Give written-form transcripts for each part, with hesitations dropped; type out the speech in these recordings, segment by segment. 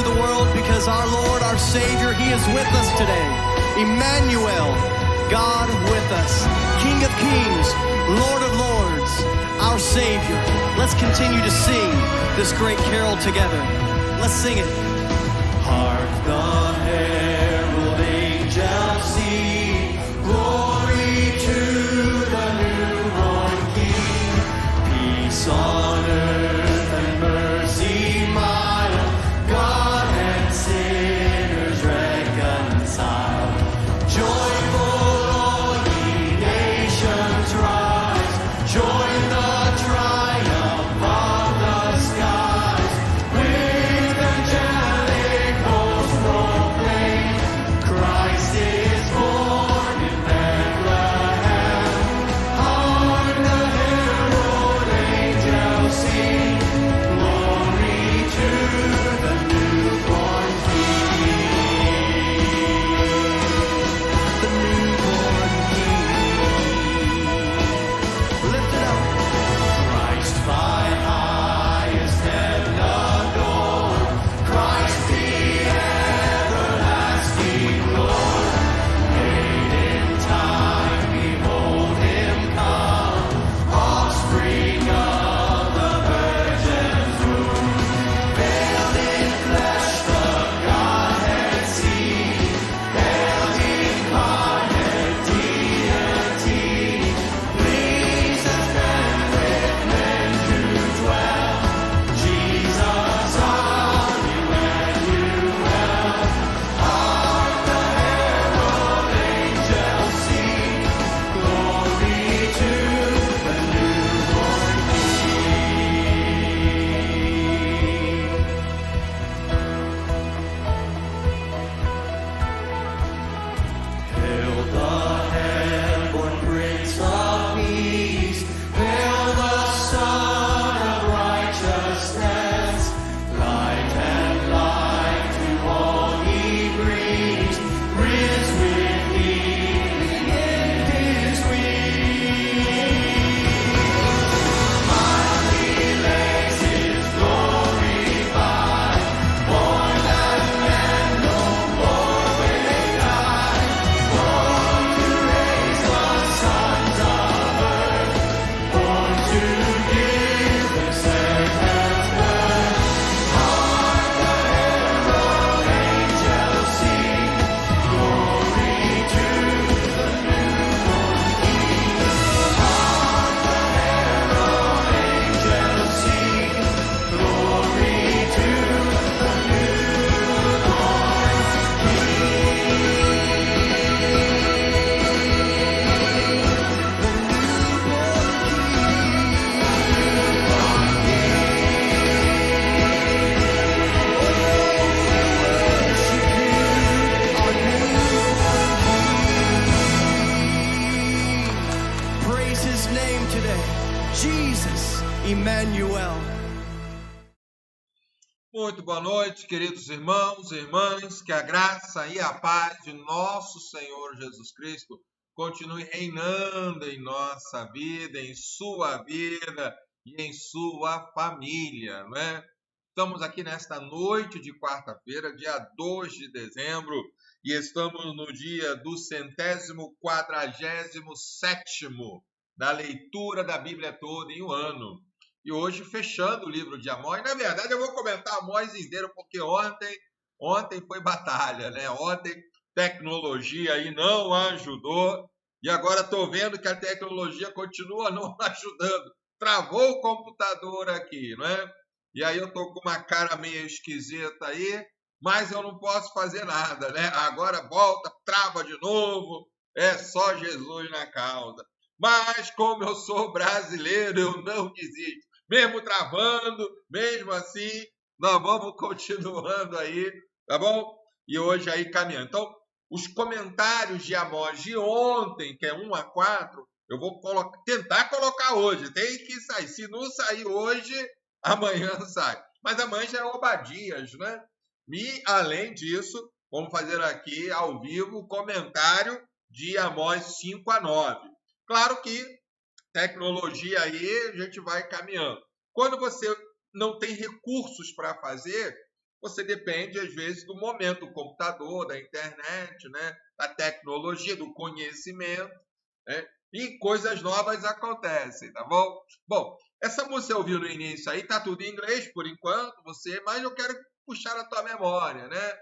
through the world because our Lord, our Savior, He is with us today. Emmanuel, God with us. King of Kings, Lord of Lords, our Savior. Let's continue to sing this great carol together. Let's sing it. Hark the herald angels sing, glory to the newborn King. Peace on earth and mercy mild, God and sinners reconciled. Joyful all ye nations rise, join the triumph of the skies. With angelic hosts proclaim, Christ is born in Bethlehem. Hark the herald angels sing, glory to the newborn King. The newborn King. Lift it up. Christ by highest heaven adored, Christ the everlasting Lord. Late in time, behold Him come, offspring of the Virgin's womb. Veiled in flesh, the Godhead seen, hailed incarnate deity. Pleased as men with men to dwell, Jesus our Emmanuel. Hark the herald angels sing, glory to the newborn King. Hail the heaven-born Prince of Peace, hail the Son of Righteousness. Light and life to all He brings, risen with healing in His wings. Mildly lays His glory by, born that men no more may die. Born to raise the sons of earth, born to give the servants birth. Hark the herald angels sing, glory to the newborn King. Hark the herald angels sing, glory to the newborn Praise His name today, Jesus, Emmanuel. Muito boa noite, queridos irmãos e irmãs, que a graça e a paz de nosso Senhor Jesus Cristo continue reinando em nossa vida, em sua vida e em sua família, não é? Estamos aqui nesta noite de quarta-feira, dia 2 de dezembro, e estamos no dia do 147º da leitura da Bíblia toda em um ano. E hoje, fechando o livro de Amós, na verdade eu vou comentar Amós inteiro, porque ontem foi batalha, né? Ontem tecnologia aí não ajudou, e agora estou vendo que a tecnologia continua não ajudando. Travou o computador aqui, não é? E aí eu estou com uma cara meio esquisita aí, mas eu não posso fazer nada, né? Agora volta, trava de novo, é só Jesus na causa. Mas como eu sou brasileiro, eu não desisto. Mesmo travando, mesmo assim, nós vamos continuando aí, tá bom? E hoje aí caminhando. Então, os comentários de Amós de ontem, que é 1 a 4, eu vou tentar colocar hoje. Tem que sair. Se não sair hoje, amanhã sai. Mas amanhã já é Obadias, né? E, além disso, vamos fazer aqui ao vivo o comentário de Amós 5 a 9. Claro que tecnologia aí a gente vai caminhando. Quando você não tem recursos para fazer, você depende, às vezes, do momento, do computador, da internet, né? Da tecnologia, do conhecimento, né? E coisas novas acontecem, tá bom? Bom, essa música você ouviu no início aí, tá tudo em inglês por enquanto, mas eu quero puxar a tua memória, né?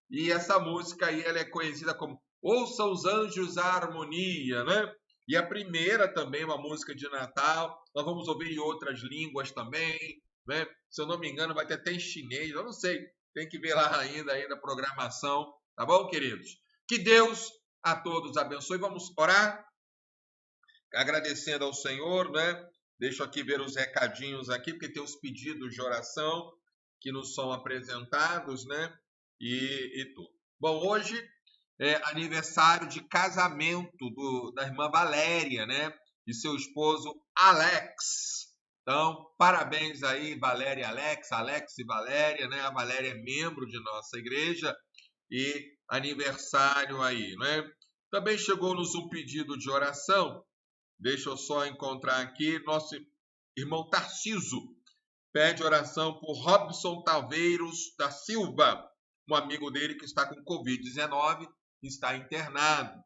E essa música aí, ela é conhecida como Ouça os Anjos a Harmonia, né? E a primeira também, uma música de Natal. Nós vamos ouvir em outras línguas também, né? Se eu não me engano, vai ter até em chinês, eu não sei. Tem que ver lá ainda a programação, tá bom, queridos? Que Deus a todos abençoe. Vamos orar, agradecendo ao Senhor, né? Deixa eu aqui ver os recadinhos aqui, porque tem os pedidos de oração que nos são apresentados, né? E tudo. Bom, hoje é aniversário de casamento da irmã Valéria, né? E seu esposo Alex. Então, parabéns aí, Valéria e Alex, Alex e Valéria, né? A Valéria é membro de nossa igreja e aniversário aí, né? Também chegou-nos um pedido de oração. Deixa eu só encontrar aqui. Nosso irmão Tarciso pede oração por Robson Taveiros da Silva, um amigo dele que está com Covid-19, está internado.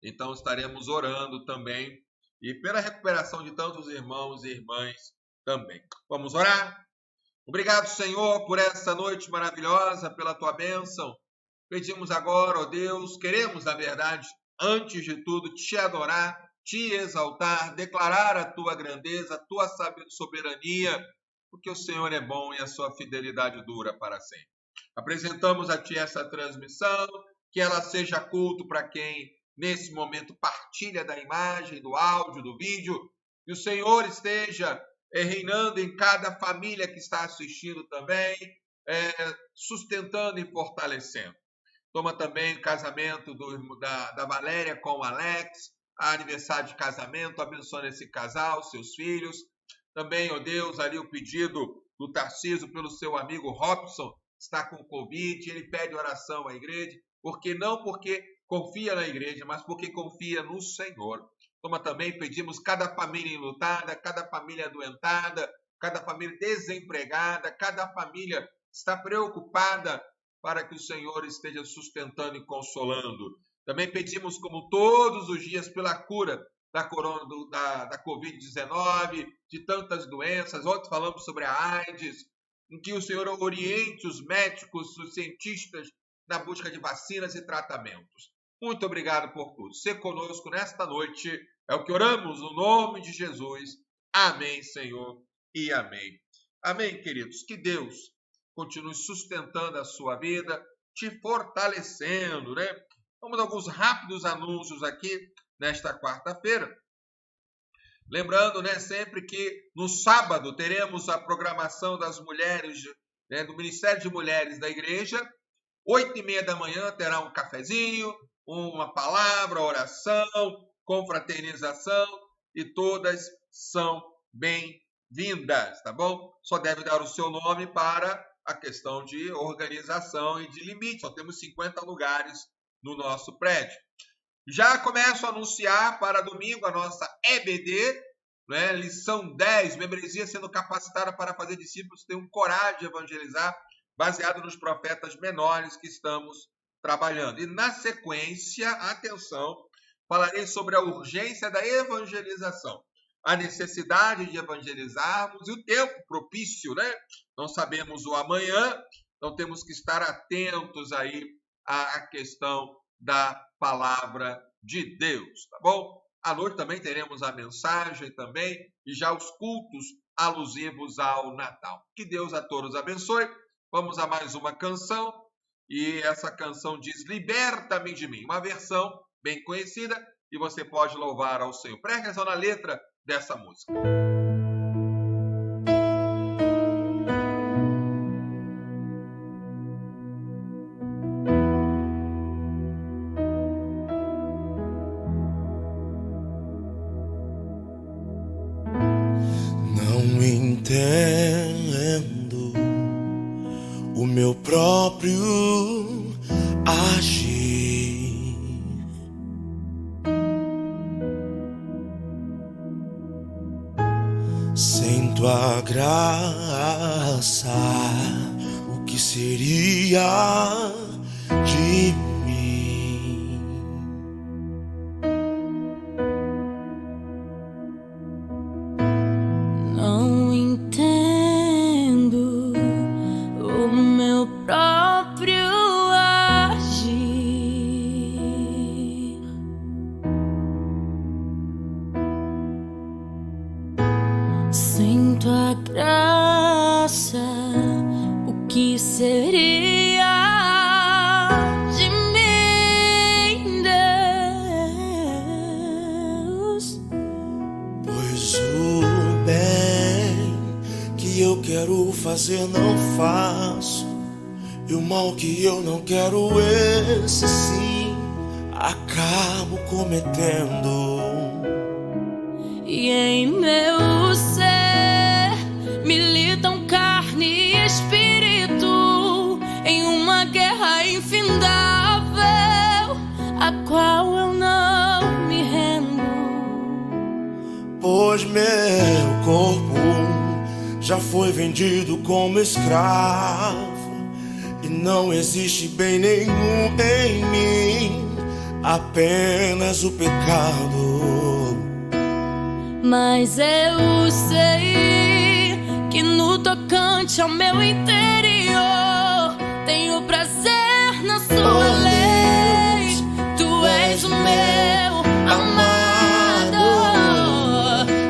Então estaremos orando também e pela recuperação de tantos irmãos e irmãs também. Vamos orar? Obrigado, Senhor, por essa noite maravilhosa, pela tua bênção. Pedimos agora, ó Deus, queremos, na verdade, antes de tudo, te adorar, te exaltar, declarar a tua grandeza, a tua soberania, porque o Senhor é bom e a sua fidelidade dura para sempre. Apresentamos a ti essa transmissão, que ela seja culto para quem nesse momento partilha da imagem, do áudio, do vídeo, que o Senhor esteja reinando em cada família que está assistindo também, sustentando e fortalecendo. Toma também o casamento da Valéria com o Alex, aniversário de casamento, abençoa esse casal, seus filhos. Também, ó Deus, ali o pedido do Tarcísio pelo seu amigo Robson, está com Covid, ele pede oração à igreja, porque confia na igreja, mas porque confia no Senhor. Como também pedimos cada família enlutada, cada família adoentada, cada família desempregada, cada família está preocupada para que o Senhor esteja sustentando e consolando. Também pedimos, como todos os dias, pela cura da Covid-19, de tantas doenças. Ontem falamos sobre a AIDS, em que o Senhor oriente os médicos, os cientistas, na busca de vacinas e tratamentos. Muito obrigado por tudo. Ser conosco nesta noite é o que oramos no nome de Jesus. Amém, Senhor, e amém. Amém, queridos. Que Deus continue sustentando a sua vida, te fortalecendo, né? Vamos a alguns rápidos anúncios aqui nesta quarta-feira. Lembrando, né, sempre que no sábado teremos a programação das mulheres, né, do Ministério de Mulheres da Igreja. 8h30 da manhã terá um cafezinho, uma palavra, oração, confraternização e todas são bem-vindas, tá bom? Só deve dar o seu nome para a questão de organização e de limite. Só temos 50 lugares no nosso prédio. Já começo a anunciar para domingo a nossa EBD, né? Lição 10, membresia sendo capacitada para fazer discípulos, ter coragem de evangelizar, baseado nos profetas menores que estamos trabalhando. E na sequência, atenção, falarei sobre a urgência da evangelização, a necessidade de evangelizarmos e o tempo propício, né? Não sabemos o amanhã, então temos que estar atentos aí à questão da palavra de Deus, tá bom? À noite também teremos a mensagem também e já os cultos alusivos ao Natal. Que Deus a todos abençoe. Vamos a mais uma canção e essa canção diz Liberta-me de mim, uma versão bem conhecida e você pode louvar ao Senhor. Preste atenção na letra dessa música. Não entendo o meu próprio agir. Sem tua graça, o que seria de mim? Não entendo o meu próprio agir. Sinto a graça, o que seria de mim, Deus? Pois o bem que eu quero fazer não faço, e o mal que eu não quero, esse sim acabo cometendo. E em meu ser militam carne e espírito em uma guerra infindável, a qual eu não me rendo. Pois meu corpo já foi vendido como escravo, e não existe bem nenhum em mim, apenas o pecado. Mas eu sei que no tocante ao meu interior tenho prazer na sua lei. Tu és o meu amado,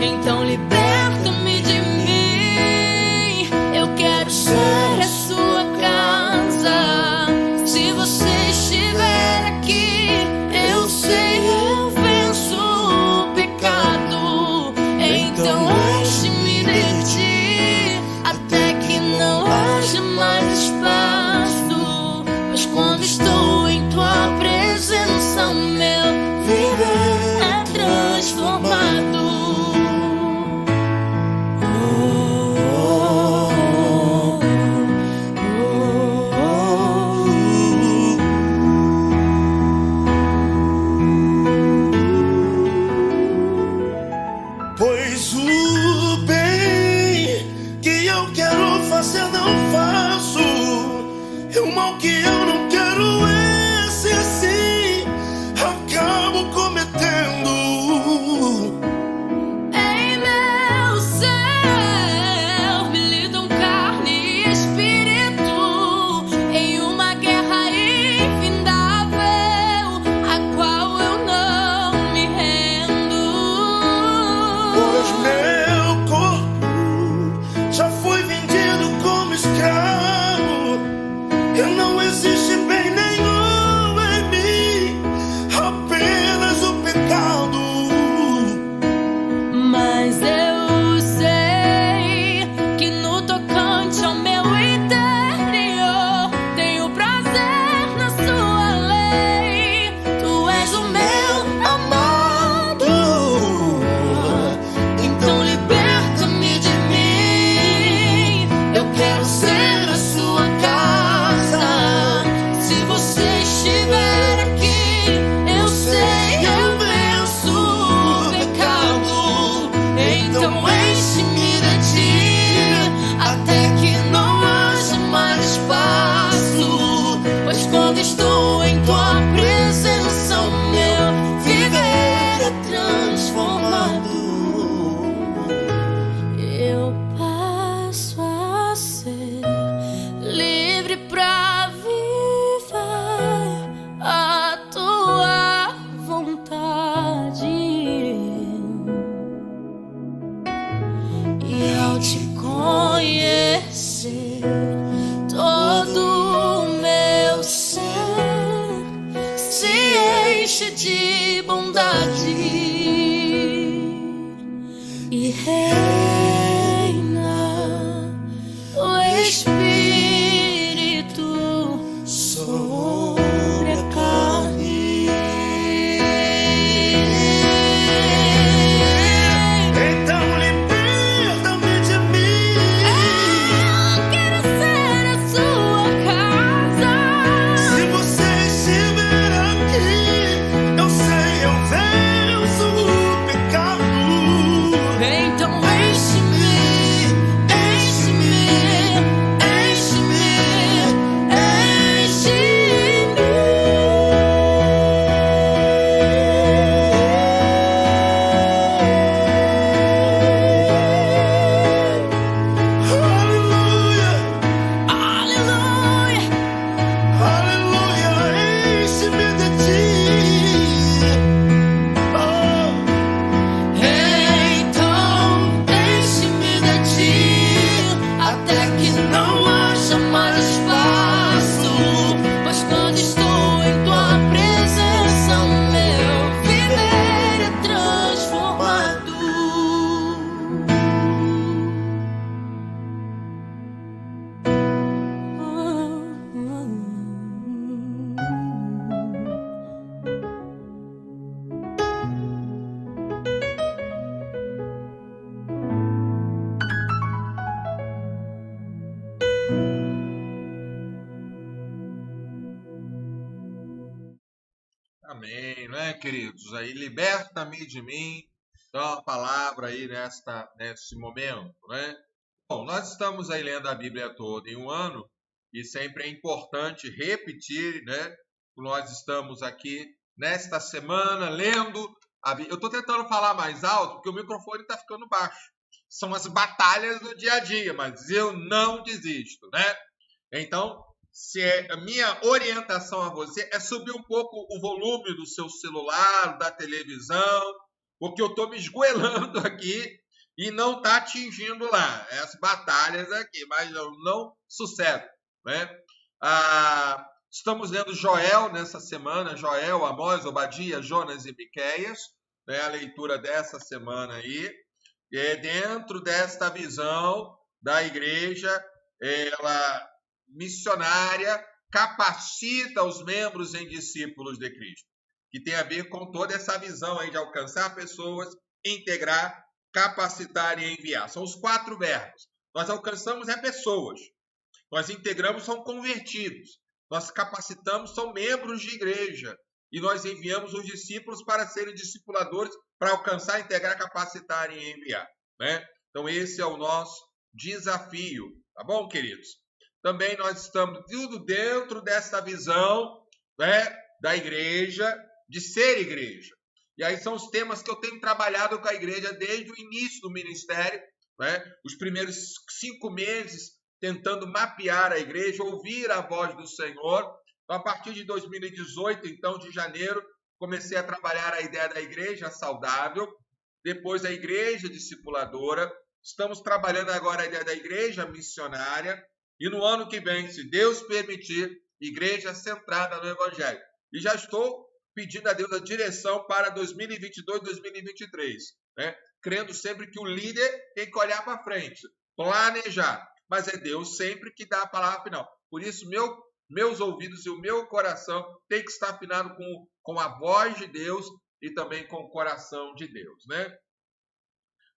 então liberta-me de mim. Eu quero ser a sua casa. Se você estiver aqui, eu sei, eu venço o pecado. Então enche-me de ti, até que não haja mais espaço. Pois quando estou em tua presença, o meu viver é transformado. Pois o bem que eu quero fazer não faço, e o mal que eu não quero, esse sim acabo cometendo. Em meu ser militam carne e espírito em uma guerra infindável, a qual eu não me rendo. Pois meu corpo já foi vendido como escravo, e não existe bem nenhum em mim, apenas o pecado. Mas eu sei que no tocante ao meu interior tenho prazer na sua lei. Tu és o meu amado, então liberta-me de mim. Eu quero ser a sua casa. Amém, não é, queridos? Aí, liberta-me de mim. Então, a palavra aí nesse momento, né? Bom, nós estamos aí lendo a Bíblia toda em um ano e sempre é importante repetir, né? Nós estamos aqui nesta semana lendo a Bíblia. Eu estou tentando falar mais alto porque o microfone está ficando baixo. São as batalhas do dia a dia, mas eu não desisto, né? Então, a minha orientação a você é subir um pouco o volume do seu celular, da televisão, porque eu estou me esgoelando aqui e não está atingindo lá as batalhas aqui, mas eu não sossego, né? Estamos lendo Joel nessa semana, Joel, Amós, Obadias, Jonas e Miqueias, né? A leitura dessa semana aí, dentro desta visão da igreja, ela missionária, capacita os membros em discípulos de Cristo, que tem a ver com toda essa visão aí de alcançar pessoas, integrar, capacitar e enviar. São os 4 verbos. Nós alcançamos pessoas, nós integramos, são convertidos, nós capacitamos, são membros de igreja, e nós enviamos os discípulos para serem discipuladores, para alcançar, integrar, capacitar e enviar, né? Então esse é o nosso desafio, tá bom, queridos? Também nós estamos tudo dentro dessa visão, né, da igreja, de ser igreja. E aí são os temas que eu tenho trabalhado com a igreja desde o início do ministério, né, os primeiros 5 meses tentando mapear a igreja, ouvir a voz do Senhor. Então, a partir de 2018, então, de janeiro, comecei a trabalhar a ideia da igreja saudável, depois a igreja discipuladora. Estamos trabalhando agora a ideia da igreja missionária, e no ano que vem, se Deus permitir, igreja centrada no Evangelho. E já estou pedindo a Deus a direção para 2022, 2023, né? Crendo sempre que o líder tem que olhar para frente, planejar. Mas é Deus sempre que dá a palavra final. Por isso, meus ouvidos e o meu coração tem que estar afinado com a voz de Deus e também com o coração de Deus, né?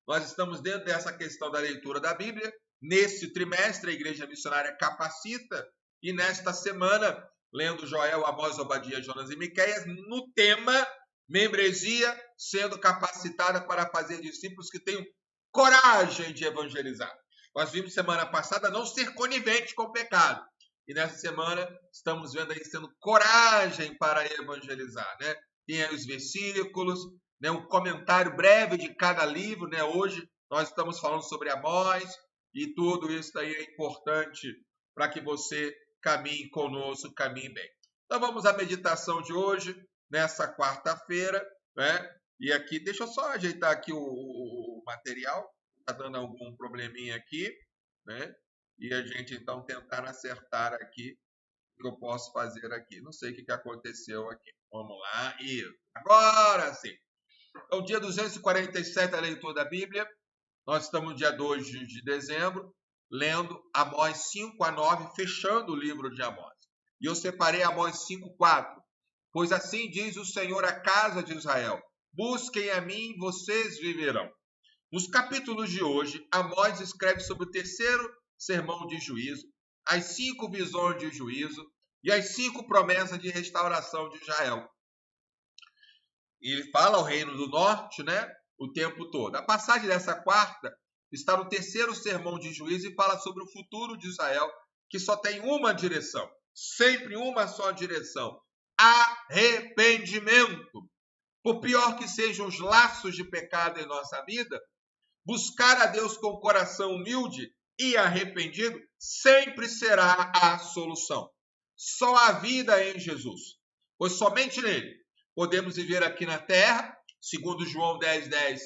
Nós estamos dentro dessa questão da leitura da Bíblia. Nesse trimestre, a Igreja Missionária capacita, e nesta semana, lendo Joel, Amós, Obadias, Jonas e Miqueias, no tema membresia sendo capacitada para fazer discípulos que tenham coragem de evangelizar. Nós vimos semana passada não ser conivente com o pecado, e nessa semana estamos vendo aí sendo coragem para evangelizar, né? Tem aí os versículos, né? Um comentário breve de cada livro, né? Hoje nós estamos falando sobre Amós, e tudo isso aí é importante para que você caminhe conosco, caminhe bem. Então vamos à meditação de hoje, nessa quarta-feira, né? E aqui, deixa eu só ajeitar aqui o material, está dando algum probleminha aqui, né? E a gente então tentar acertar aqui o que eu posso fazer aqui. Não sei o que aconteceu aqui. Vamos lá. Isso. Agora sim. Então, dia 247, a leitura da Bíblia. Nós estamos no dia 2 de dezembro, lendo Amós 5 a 9, fechando o livro de Amós. E eu separei Amós 5:4. Pois assim diz o Senhor à casa de Israel: busquem a mim e vocês viverão. Nos capítulos de hoje, Amós escreve sobre o terceiro sermão de juízo, as 5 visões de juízo e as 5 promessas de restauração de Israel. E ele fala ao reino do norte, né? O tempo todo. A passagem dessa quarta está no terceiro sermão de juízo e fala sobre o futuro de Israel, que só tem uma direção, sempre uma só direção: arrependimento. Por pior que sejam os laços de pecado em nossa vida, buscar a Deus com o coração humilde e arrependido sempre será a solução. Só a vida é em Jesus, pois somente nele podemos viver aqui na terra, segundo João 10:10,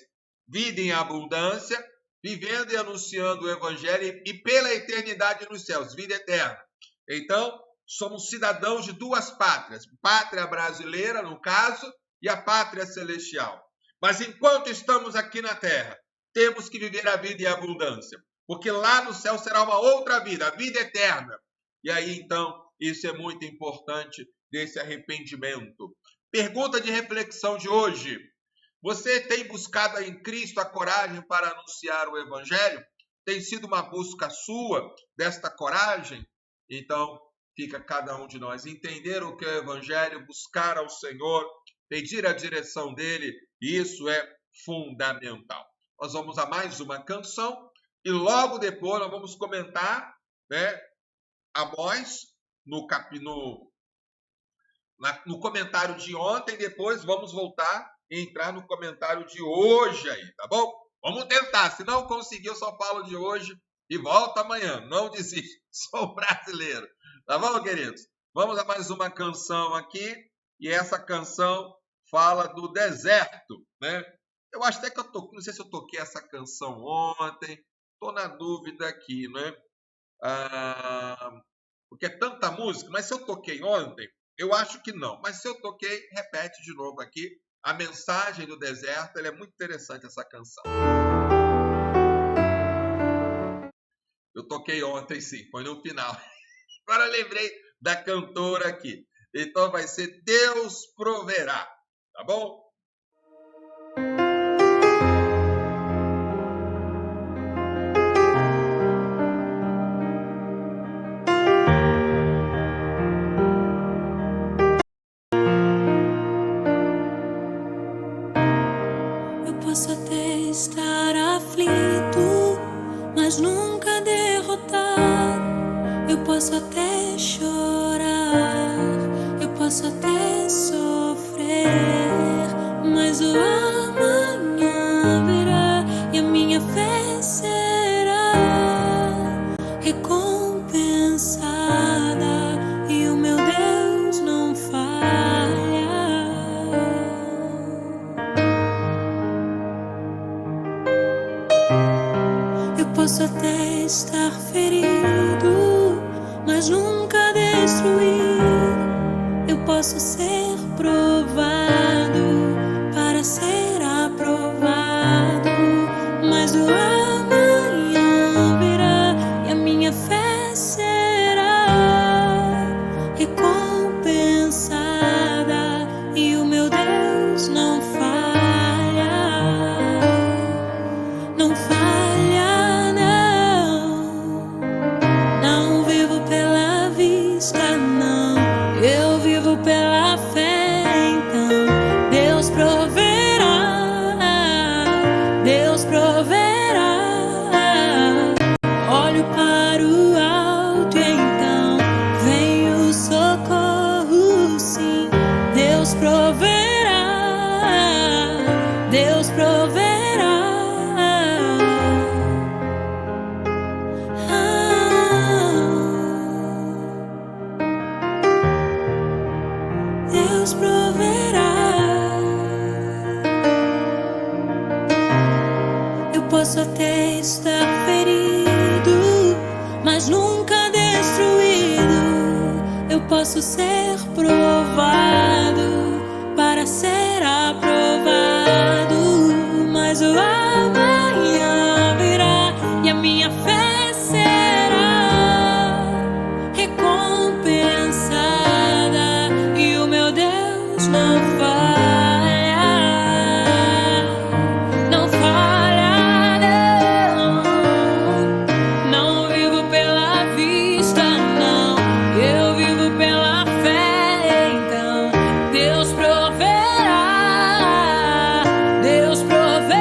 vida em abundância, vivendo e anunciando o Evangelho, e pela eternidade nos céus, vida eterna. Então, somos cidadãos de 2 pátrias, pátria brasileira, no caso, e a pátria celestial. Mas enquanto estamos aqui na terra, temos que viver a vida em abundância, porque lá no céu será uma outra vida, a vida eterna. E aí, então, isso é muito importante, desse arrependimento. Pergunta de reflexão de hoje: você tem buscado em Cristo a coragem para anunciar o Evangelho? Tem sido uma busca sua desta coragem? Então, fica cada um de nós. Entender o que é o Evangelho, buscar ao Senhor, pedir a direção dele, isso é fundamental. Nós vamos a mais uma canção e logo depois nós vamos comentar, né, Amós no comentário de ontem, depois vamos voltar e entrar no comentário de hoje aí, tá bom? Vamos tentar, se não conseguir eu só falo de hoje e volto amanhã, não desiste, sou brasileiro, tá bom, queridos? Vamos a mais uma canção aqui e essa canção fala do deserto, né? Eu acho até que eu toquei, não sei se eu toquei essa canção ontem, estou na dúvida aqui, né? Porque é tanta música, mas se eu toquei ontem, eu acho que não. Mas se eu toquei, repete de novo aqui. A mensagem do deserto, ela é muito interessante, essa canção. Eu toquei ontem, sim, foi no final. Agora eu lembrei da cantora aqui. Então vai ser Deus Proverá, tá bom? Posso até estar aflito, mas nunca derrotado. Eu posso até chorar, eu posso até sofrer, mas o amanhã virá e a minha fé será recompensada e o meu Deus não falha. Posso até estar ferido, mas nunca destruído. Eu posso ser provado para ser aprovado, mas o amanhã virá e a minha fé será recompensada e o meu Deus não falha, não falha. Pela fé, então Deus proverá, Deus proverá. Olho para o alto e então vem o socorro, sim. Deus proverá, Deus proverá. Deus proverá. Eu posso até estar ferido, mas nunca destruído. Eu posso ser provado para ser aprovado, mas o amanhã virá e a minha fé será recompensada e o meu Deus não falha, não falha, não. Não vivo pela vista, não, eu vivo pela fé. Então Deus proverá, Deus proverá.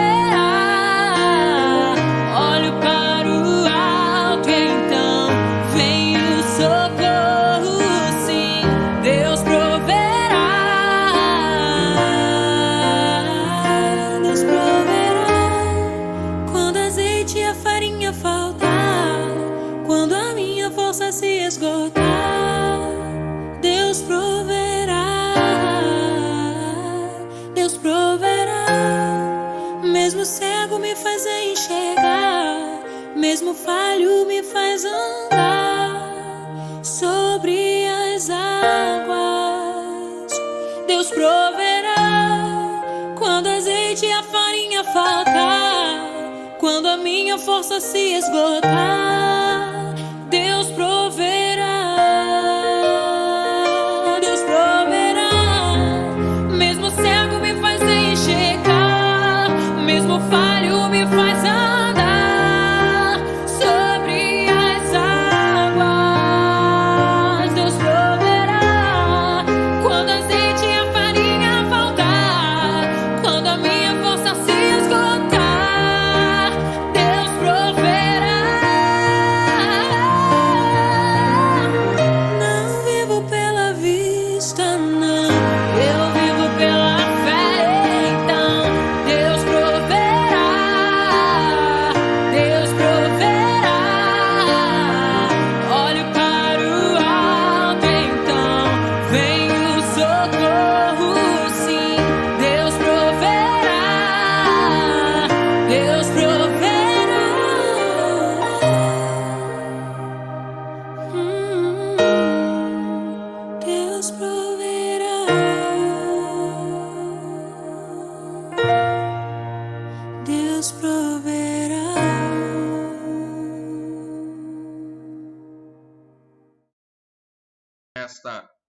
Olho para o alto e então vem o socorro, sim. Deus proverá, Deus proverá. Quando azeite e a farinha faltar, quando a minha força se esgotar, Deus proverá, Deus proverá. Mesmo cego me faz enxergar, mesmo falho me faz andar sobre as águas. Deus proverá. Quando azeite e a farinha faltar, quando a minha força se esgotar, Deus proverá, Deus proverá. Mesmo cego me faz enxergar, mesmo falho me faz andar sobre as águas. Deus socorro, sim. Deus proverá. Deus proverá. Deus proverá. Deus proverá.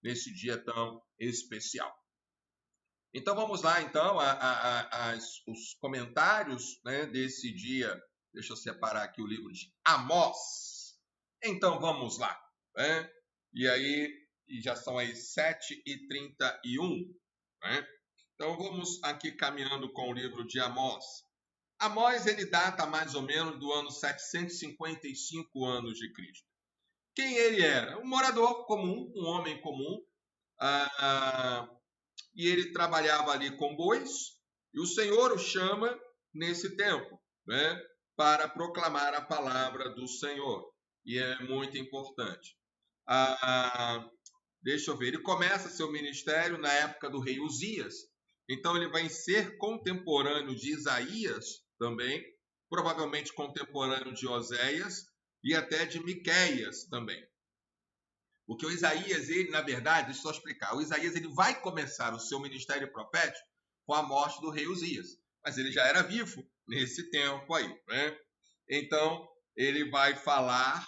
Nesse dia tão especial. Então vamos lá, então, os comentários, né, desse dia. Deixa eu separar aqui o livro de Amós. Então vamos lá, né? E aí, já são as 7h31, né? Então vamos aqui caminhando com o livro de Amós. Amós, ele data mais ou menos do ano 755 anos de Cristo. Quem ele era? Um morador comum, um homem comum, e ele trabalhava ali com bois, e o Senhor o chama nesse tempo, né, para proclamar a palavra do Senhor, e é muito importante. Deixa eu ver, ele começa seu ministério na época do rei Uzias, então ele vai ser contemporâneo de Isaías também, provavelmente contemporâneo de Oséias, e até de Miqueias também. Porque o Isaías, ele, na verdade, deixa eu só explicar, o Isaías ele vai começar o seu ministério profético com a morte do rei Uzias, mas ele já era vivo nesse tempo aí, né? Então, ele vai falar,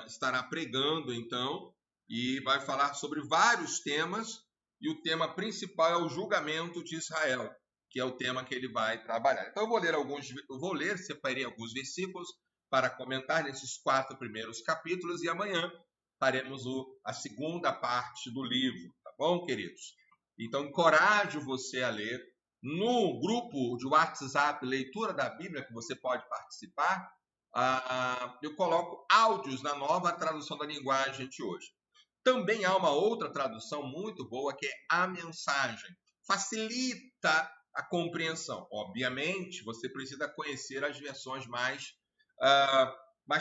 estará pregando, então, e vai falar sobre vários temas, e o tema principal é o julgamento de Israel, que é o tema que ele vai trabalhar. Então, separei alguns versículos para comentar nesses 4 primeiros capítulos, e amanhã faremos a segunda parte do livro, tá bom, queridos? Então, encorajo você a ler. No grupo de WhatsApp, Leitura da Bíblia, que você pode participar, eu coloco áudios na nova tradução da linguagem de hoje. Também há uma outra tradução muito boa, que é a mensagem. Facilita a compreensão. Obviamente, você precisa conhecer as versões mais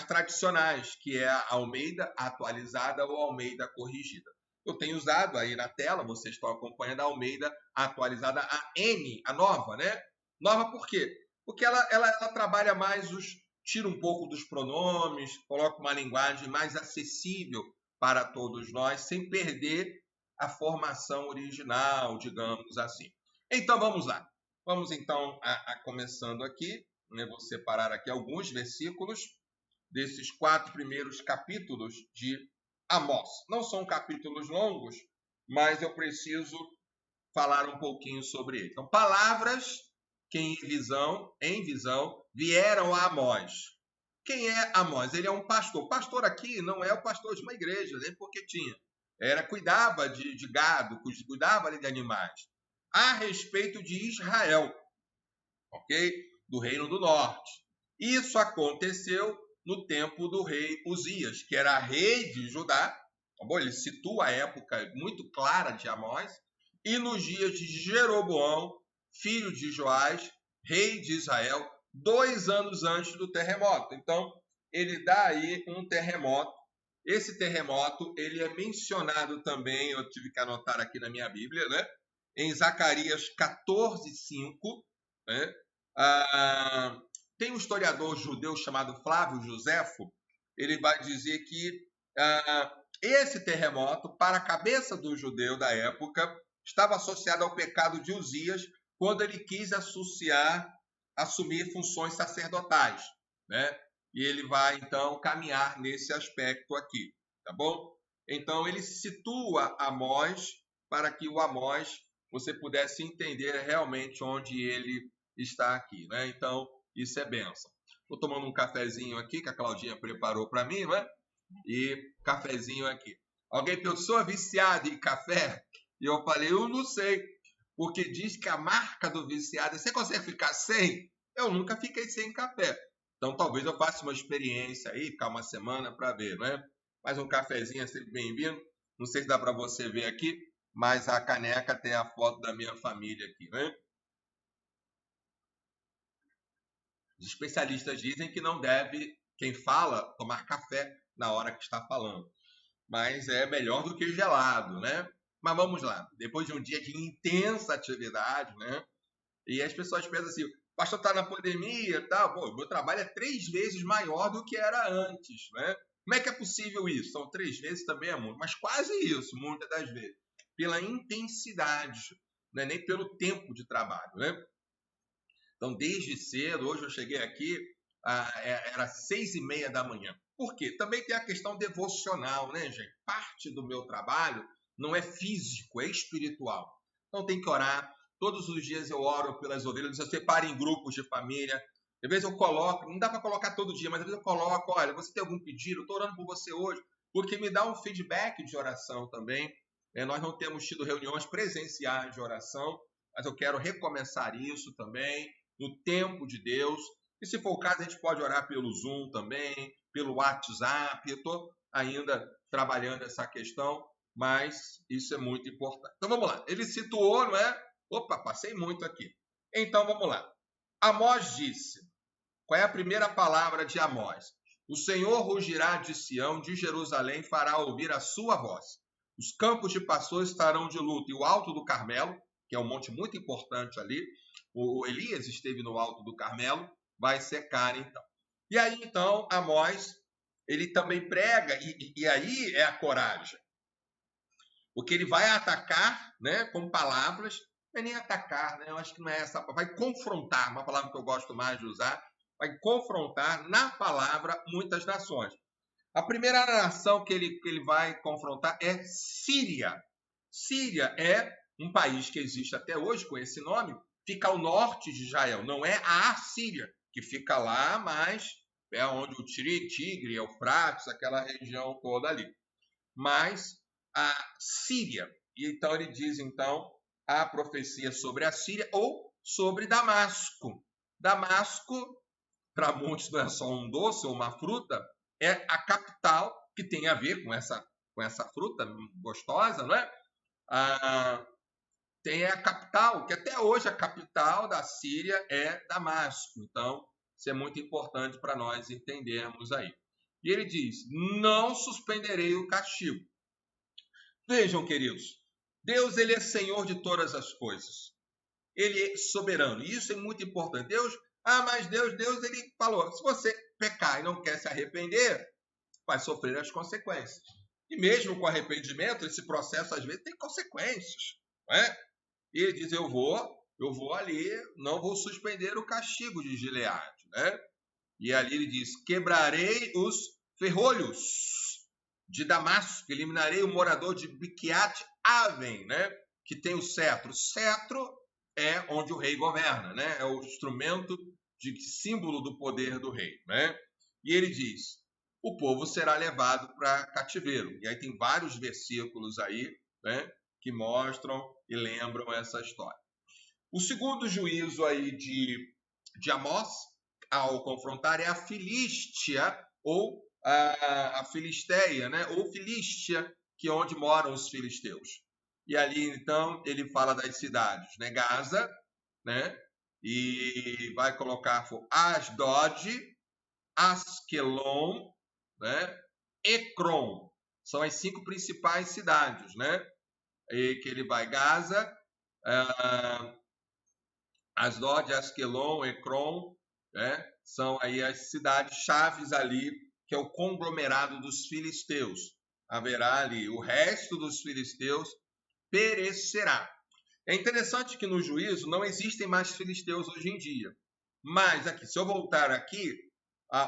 tradicionais, que é a Almeida atualizada ou Almeida corrigida. Eu tenho usado aí na tela, vocês estão acompanhando a Almeida atualizada, a N, a nova, né? Nova por quê? Porque ela trabalha mais tira um pouco dos pronomes, coloca uma linguagem mais acessível para todos nós, sem perder a formação original, digamos assim. Então, vamos lá. Vamos, então, começando aqui. Eu vou separar aqui alguns versículos desses 4 primeiros capítulos de Amós. Não são capítulos longos, mas eu preciso falar um pouquinho sobre ele. Então, palavras que em visão vieram a Amós. Quem é Amós? Ele é um pastor. Pastor aqui não é o pastor de uma igreja, nem porque tinha. Cuidava de gado, cuidava de animais. A respeito de Israel, ok? Do Reino do Norte. Isso aconteceu no tempo do rei Uzias, que era rei de Judá. Tá bom? Ele situa a época muito clara de Amós. E nos dias de Jeroboão, filho de Joás, rei de Israel, 2 anos antes do terremoto. Então, ele dá aí um terremoto. Esse terremoto, ele é mencionado também, eu tive que anotar aqui na minha Bíblia, né? Em Zacarias 14:5, né? Tem um historiador judeu chamado Flávio Joséfo, ele vai dizer que esse terremoto, para a cabeça do judeu da época, estava associado ao pecado de Uzias, quando ele quis assumir funções sacerdotais, né? E ele vai, então, caminhar nesse aspecto aqui, tá bom? Então, ele situa Amós para que o Amós, você pudesse entender realmente onde ele está aqui, né? Então, isso é bênção. Estou tomando um cafezinho aqui, que a Claudinha preparou para mim, né? E cafezinho aqui. Alguém pensou, sou viciado em café? E eu falei, eu não sei. Porque diz que a marca do viciado, você consegue ficar sem? Eu nunca fiquei sem café. Então, talvez eu faça uma experiência aí, ficar uma semana para ver, né? Mas um cafezinho é sempre bem-vindo. Não sei se dá para você ver aqui, mas a caneca tem a foto da minha família aqui, né? Os especialistas dizem que não deve, quem fala, tomar café na hora que está falando. Mas é melhor do que gelado, né? Mas vamos lá, depois de um dia de intensa atividade, né? E as pessoas pensam assim, o pastor está na pandemia e tal, pô, meu trabalho é 3 vezes maior do que era antes, né? Como é que é possível isso? São 3 vezes também é muito, mas quase isso, muitas das vezes. Pela intensidade, não é nem pelo tempo de trabalho, né? Então, desde cedo, hoje eu cheguei aqui, era 6h30 da manhã. Por quê? Também tem a questão devocional, né, gente? Parte do meu trabalho não é físico, é espiritual. Então, tem que orar. Todos os dias eu oro pelas ovelhas, eu separo em grupos de família. Às vezes eu coloco, não dá para colocar todo dia, mas às vezes eu coloco, olha, você tem algum pedido? Eu estou orando por você hoje, porque me dá um feedback de oração também. Nós não temos tido reuniões presenciais de oração, mas eu quero recomeçar isso também, no tempo de Deus. E se for o caso, a gente pode orar pelo Zoom também, pelo WhatsApp. Eu estou ainda trabalhando essa questão, mas isso é muito importante. Então vamos lá. Ele situou, não é? Opa, passei muito aqui. Então vamos lá. Amós disse, qual é a primeira palavra de Amós? O Senhor rugirá de Sião, de Jerusalém, fará ouvir a sua voz. Os campos de pastor estarão de luto, e o alto do Carmelo, que é um monte muito importante ali, o Elias esteve no alto do Carmelo, vai secar então. E aí então Amós, ele também prega, e aí é a coragem. Porque ele vai atacar, né, com palavras, não é nem atacar, né, eu acho que não é essa, vai confrontar, uma palavra que eu gosto mais de usar, vai confrontar na palavra muitas nações. A primeira nação que ele vai confrontar é Síria. Síria é um país que existe até hoje com esse nome, fica ao norte de Israel, não é a Assíria, que fica lá, mas é onde o Tigre, Eufrates, aquela região toda ali. Mas a Síria, e então ele diz então a profecia sobre a Síria ou sobre Damasco. Damasco, para muitos não é só um doce ou uma fruta, é a capital, que tem a ver com essa fruta gostosa, não é? Tem a capital, que até hoje a capital da Síria é Damasco. Então, isso é muito importante para nós entendermos aí. E ele diz, não suspenderei o castigo. Vejam, queridos, Deus ele é Senhor de todas as coisas. Ele é soberano. E isso é muito importante. Mas Deus ele falou, se você pecar e não quer se arrepender, vai sofrer as consequências. E mesmo com arrependimento, esse processo às vezes tem consequências, não é? E ele diz, eu vou ali, não vou suspender o castigo de Gileade, né? E ali ele diz, quebrarei os ferrolhos de Damasco, eliminarei o morador de Biquiat Aven, né? Que tem o cetro. O cetro é onde o rei governa, né? É o instrumento símbolo do poder do rei, né? E ele diz, o povo será levado para cativeiro. E aí tem vários versículos aí, né? Que mostram e lembram essa história. O segundo juízo aí de Amós, ao confrontar, é a Filístia, ou a Filisteia, né? Ou Filístia, que é onde moram os filisteus. E ali, então, ele fala das cidades, né? Gaza, né? E vai colocar Asdod, Asquelon, né? Ecrom. São as 5 principais cidades, né? E que ele vai Gaza, Asdod, Asquelon, Ecrom, né? São aí as cidades chaves ali, que é o conglomerado dos filisteus. Haverá ali o resto dos filisteus perecerá. É interessante que no juízo não existem mais filisteus hoje em dia. Mas aqui, se eu voltar aqui,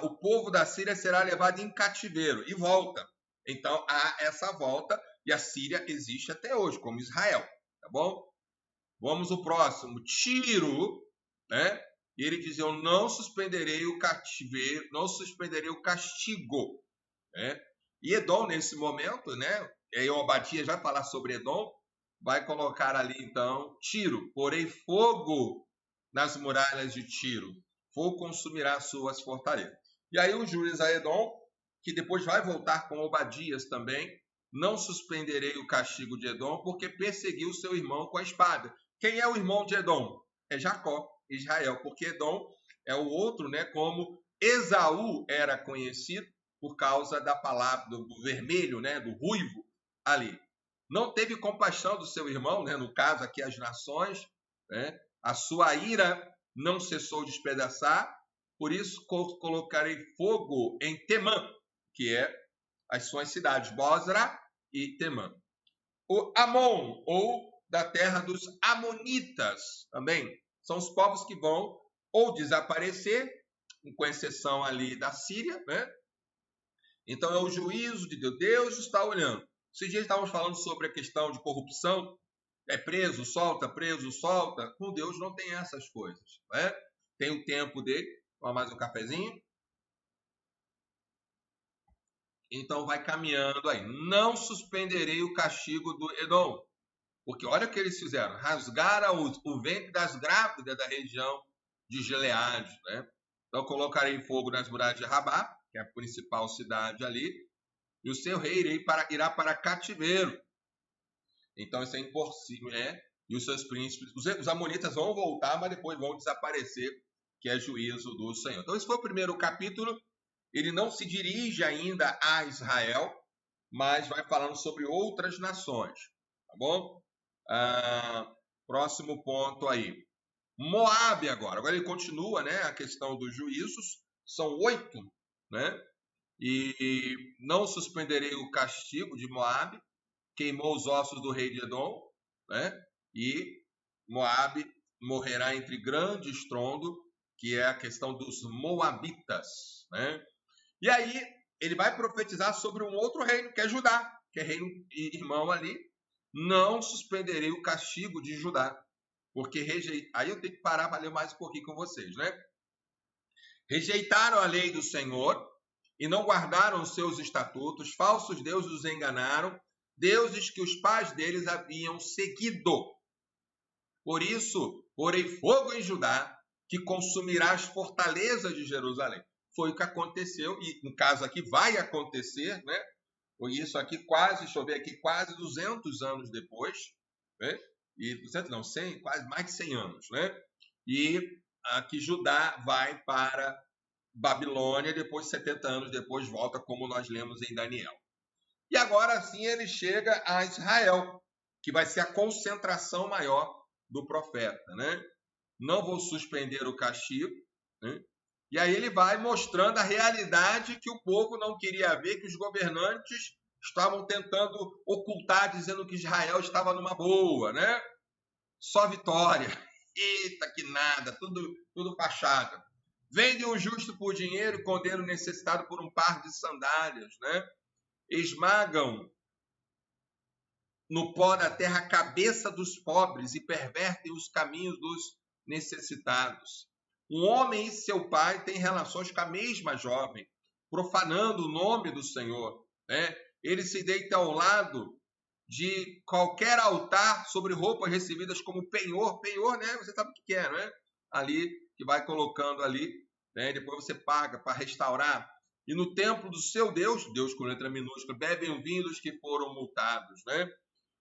o povo da Síria será levado em cativeiro e volta. Então há essa volta e a Síria existe até hoje, como Israel, tá bom? Vamos ao próximo, Tiro, né? E ele diz, eu não suspenderei o cativeiro, não suspenderei o castigo, né? E Edom, nesse momento, né? E aí o Obadias vai falar sobre Edom, vai colocar ali, então, Tiro, porei fogo nas muralhas de Tiro, fogo consumirá suas fortalezas. E aí o juiz a Edom, que depois vai voltar com Obadias também, não suspenderei o castigo de Edom, porque perseguiu seu irmão com a espada. Quem é o irmão de Edom? É Jacó, Israel, porque Edom é o outro, né? Como Esaú era conhecido por causa da palavra do vermelho, né? Do ruivo ali. não teve compaixão do seu irmão, né? No caso aqui as nações, né? A sua ira não cessou de despedaçar, por isso colocarei fogo em Temã, que é as suas cidades, Bosra e Temã. O Amon, ou da terra dos Amonitas, também, são os povos que vão ou desaparecer, com exceção ali da Síria, né? Então é o juízo de Deus. Deus está olhando. Esses dias estávamos falando sobre a questão de corrupção. É preso, solta, preso, solta. Com Deus não tem essas coisas, né? Tem o tempo dele. Toma mais um cafezinho. Então vai caminhando aí. Não suspenderei o castigo do Edom. Porque olha o que eles fizeram. Rasgaram o ventre das grávidas da região de Gileade, né? Então colocarei fogo nas muralhas de Rabá, que é a principal cidade ali, e o seu rei irá para cativeiro. Então isso é impossível, né? E os seus príncipes, os amonitas vão voltar, mas depois vão desaparecer, que é juízo do Senhor. Então esse foi o primeiro capítulo. Ele não se dirige ainda a Israel, mas vai falando sobre outras nações, tá bom? Próximo ponto aí. Moabe agora. Agora ele continua, né? A questão dos juízos. São 8, né? E não suspenderei o castigo de Moabe. Queimou os ossos do rei de Edom, né? E Moabe morrerá entre grande estrondo, que é a questão dos moabitas, né? E aí ele vai profetizar sobre um outro reino, que é Judá, que é reino irmão ali. Não suspenderei o castigo de Judá, porque aí eu tenho que parar para ler mais um pouquinho com vocês, né? Rejeitaram a lei do Senhor e não guardaram os seus estatutos, falsos deuses os enganaram, deuses que os pais deles haviam seguido. Por isso, porei fogo em Judá, que consumirá as fortalezas de Jerusalém. Foi o que aconteceu, e no caso aqui vai acontecer, né? Foi isso aqui quase, deixa eu ver aqui, quase 200 anos depois, né? E 200 não, 100, quase mais de 100 anos, né? E aqui Judá vai para Babilônia, depois 70 anos depois volta, como nós lemos em Daniel. E agora sim ele chega a Israel, que vai ser a concentração maior do profeta, né? Não vou suspender o castigo, né? E aí ele vai mostrando a realidade que o povo não queria ver, que os governantes estavam tentando ocultar, dizendo que Israel estava numa boa, né? Só vitória. Eita, que nada, tudo fachada. Vende um justo por dinheiro, condena o necessitado por um par de sandálias, né? Esmagam no pó da terra a cabeça dos pobres e pervertem os caminhos dos necessitados. Um homem e seu pai têm relações com a mesma jovem, profanando o nome do Senhor, né? Ele se deita ao lado de qualquer altar sobre roupas recebidas como penhor. Penhor, né? Você sabe o que é, né? Ali, que vai colocando ali, né? Depois você paga para restaurar. E no templo do seu Deus, Deus com letra minúscula, bebem vinhos que foram multados, né?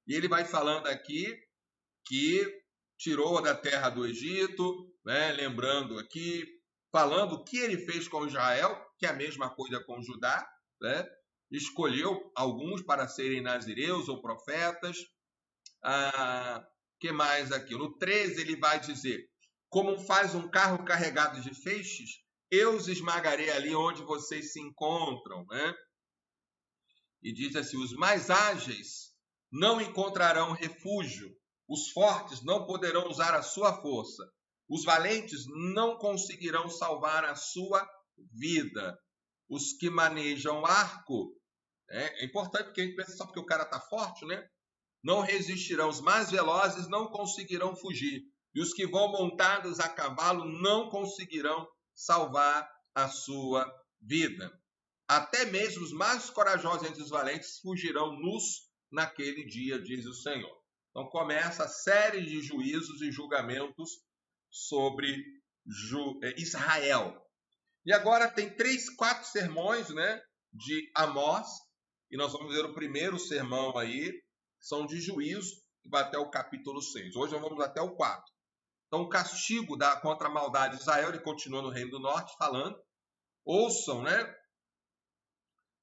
E ele vai falando aqui que tirou da terra do Egito, né? Lembrando aqui, falando o que ele fez com Israel, que é a mesma coisa com Judá, né? Escolheu alguns para serem nazireus ou profetas. Que mais aqui? No 13 ele vai dizer, como faz um carro carregado de feixes, eu os esmagarei ali onde vocês se encontram, né? E diz assim, os mais ágeis não encontrarão refúgio, os fortes não poderão usar a sua força, os valentes não conseguirão salvar a sua vida. Os que manejam arco, né? É importante porque a gente pensa só porque o cara está forte, né? Não resistirão, os mais velozes não conseguirão fugir, e os que vão montados a cavalo não conseguirão salvar a sua vida. Até mesmo os mais corajosos entre os valentes fugirão nus naquele dia, diz o Senhor. Então começa a série de juízos e julgamentos sobre Israel. E agora tem 4 sermões, né, de Amós, e nós vamos ver o primeiro sermão aí, são de juízo, que vai até o capítulo 6. Hoje nós vamos até o 4. Então o castigo contra a maldade de Israel, ele continua no Reino do Norte falando. Ouçam, né,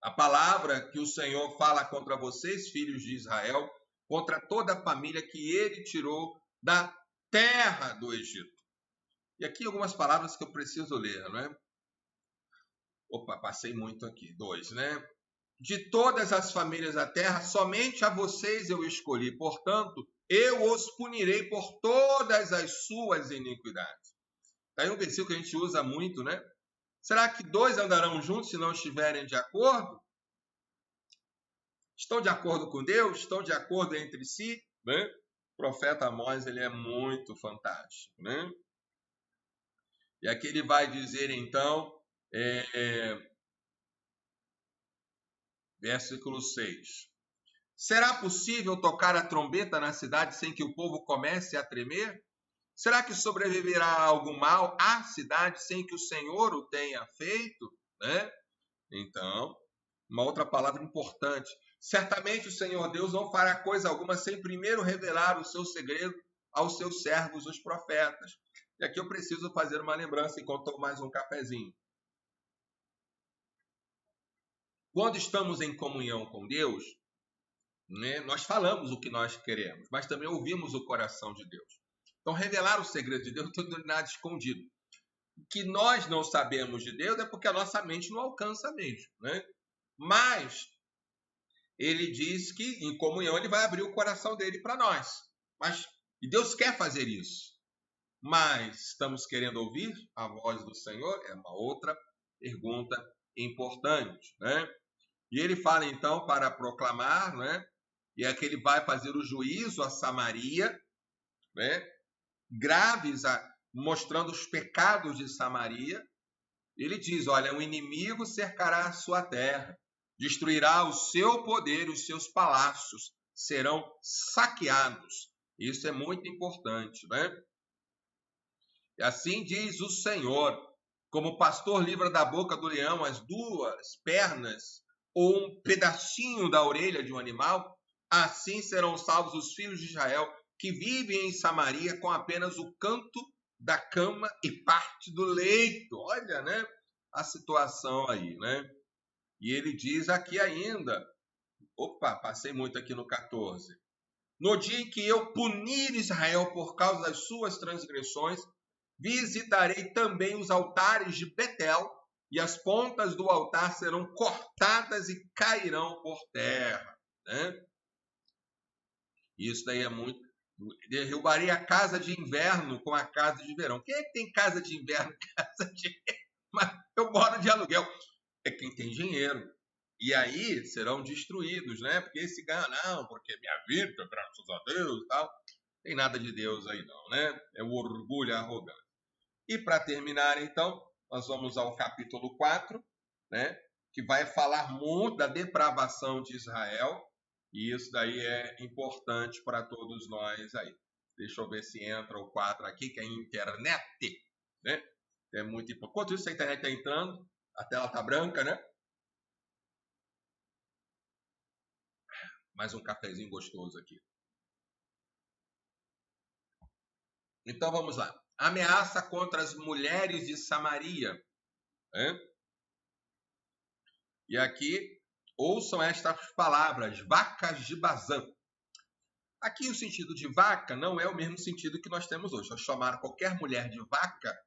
a palavra que o Senhor fala contra vocês, filhos de Israel, contra toda a família que ele tirou da terra do Egito. E aqui algumas palavras que eu preciso ler, não é? Opa, passei muito aqui. 2, né? De todas as famílias da terra, somente a vocês eu escolhi. Portanto, eu os punirei por todas as suas iniquidades. Tá aí um versículo que a gente usa muito, né? Será que 2 andarão juntos se não estiverem de acordo? Estão de acordo com Deus? Estão de acordo entre si? Né? O profeta Amós, ele é muito fantástico, né? E aqui ele vai dizer, então, versículo 6. Será possível tocar a trombeta na cidade sem que o povo comece a tremer? Será que sobreviverá algum mal à cidade sem que o Senhor o tenha feito? Né? Então, uma outra palavra importante. Certamente o Senhor Deus não fará coisa alguma sem primeiro revelar o seu segredo aos seus servos, os profetas. E aqui eu preciso fazer uma lembrança enquanto tomo mais um cafezinho. Quando estamos em comunhão com Deus, né, nós falamos o que nós queremos, mas também ouvimos o coração de Deus. Então, revelar o segredo de Deus não tem nada escondido. O que nós não sabemos de Deus é porque a nossa mente não alcança mesmo, né? Mas ele diz que em comunhão ele vai abrir o coração dele para nós. E Deus quer fazer isso. Mas estamos querendo ouvir a voz do Senhor? É uma outra pergunta importante, né? E ele fala então para proclamar, né? E é que ele vai fazer o juízo a Samaria, né? Graves, mostrando os pecados de Samaria. Ele diz, olha, o inimigo cercará a sua terra, destruirá o seu poder, os seus palácios serão saqueados. Isso é muito importante, né? E assim diz o Senhor, como o pastor livra da boca do leão as 2 pernas ou um pedacinho da orelha de um animal, assim serão salvos os filhos de Israel que vivem em Samaria com apenas o canto da cama e parte do leito. Olha, né? A situação aí, né? E ele diz aqui ainda, passei muito aqui no 14. No dia em que eu punir Israel por causa das suas transgressões, visitarei também os altares de Betel, e as pontas do altar serão cortadas e cairão por terra. Né? Isso daí é muito... Derrubarei a casa de inverno com a casa de verão. Quem é que tem casa de inverno? Casa de... Mas eu moro de aluguel. É quem tem dinheiro. E aí serão destruídos, né? Porque esse ganha, não, porque minha vida, graças a Deus e tal. Tem nada de Deus aí não, né? É o orgulho arrogante. E para terminar, então, nós vamos ao capítulo 4, né? Que vai falar muito da depravação de Israel. E isso daí é importante para todos nós aí. Deixa eu ver se entra o 4 aqui, que é a internet, né? É muito importante. Enquanto isso, a internet está entrando, a tela está branca, né? Mais um cafezinho gostoso aqui. Então, vamos lá. Ameaça contra as mulheres de Samaria. Né? E aqui, ouçam estas palavras, vacas de Bazã. Aqui o sentido de vaca não é o mesmo sentido que nós temos hoje. Se eu chamar qualquer mulher de vaca,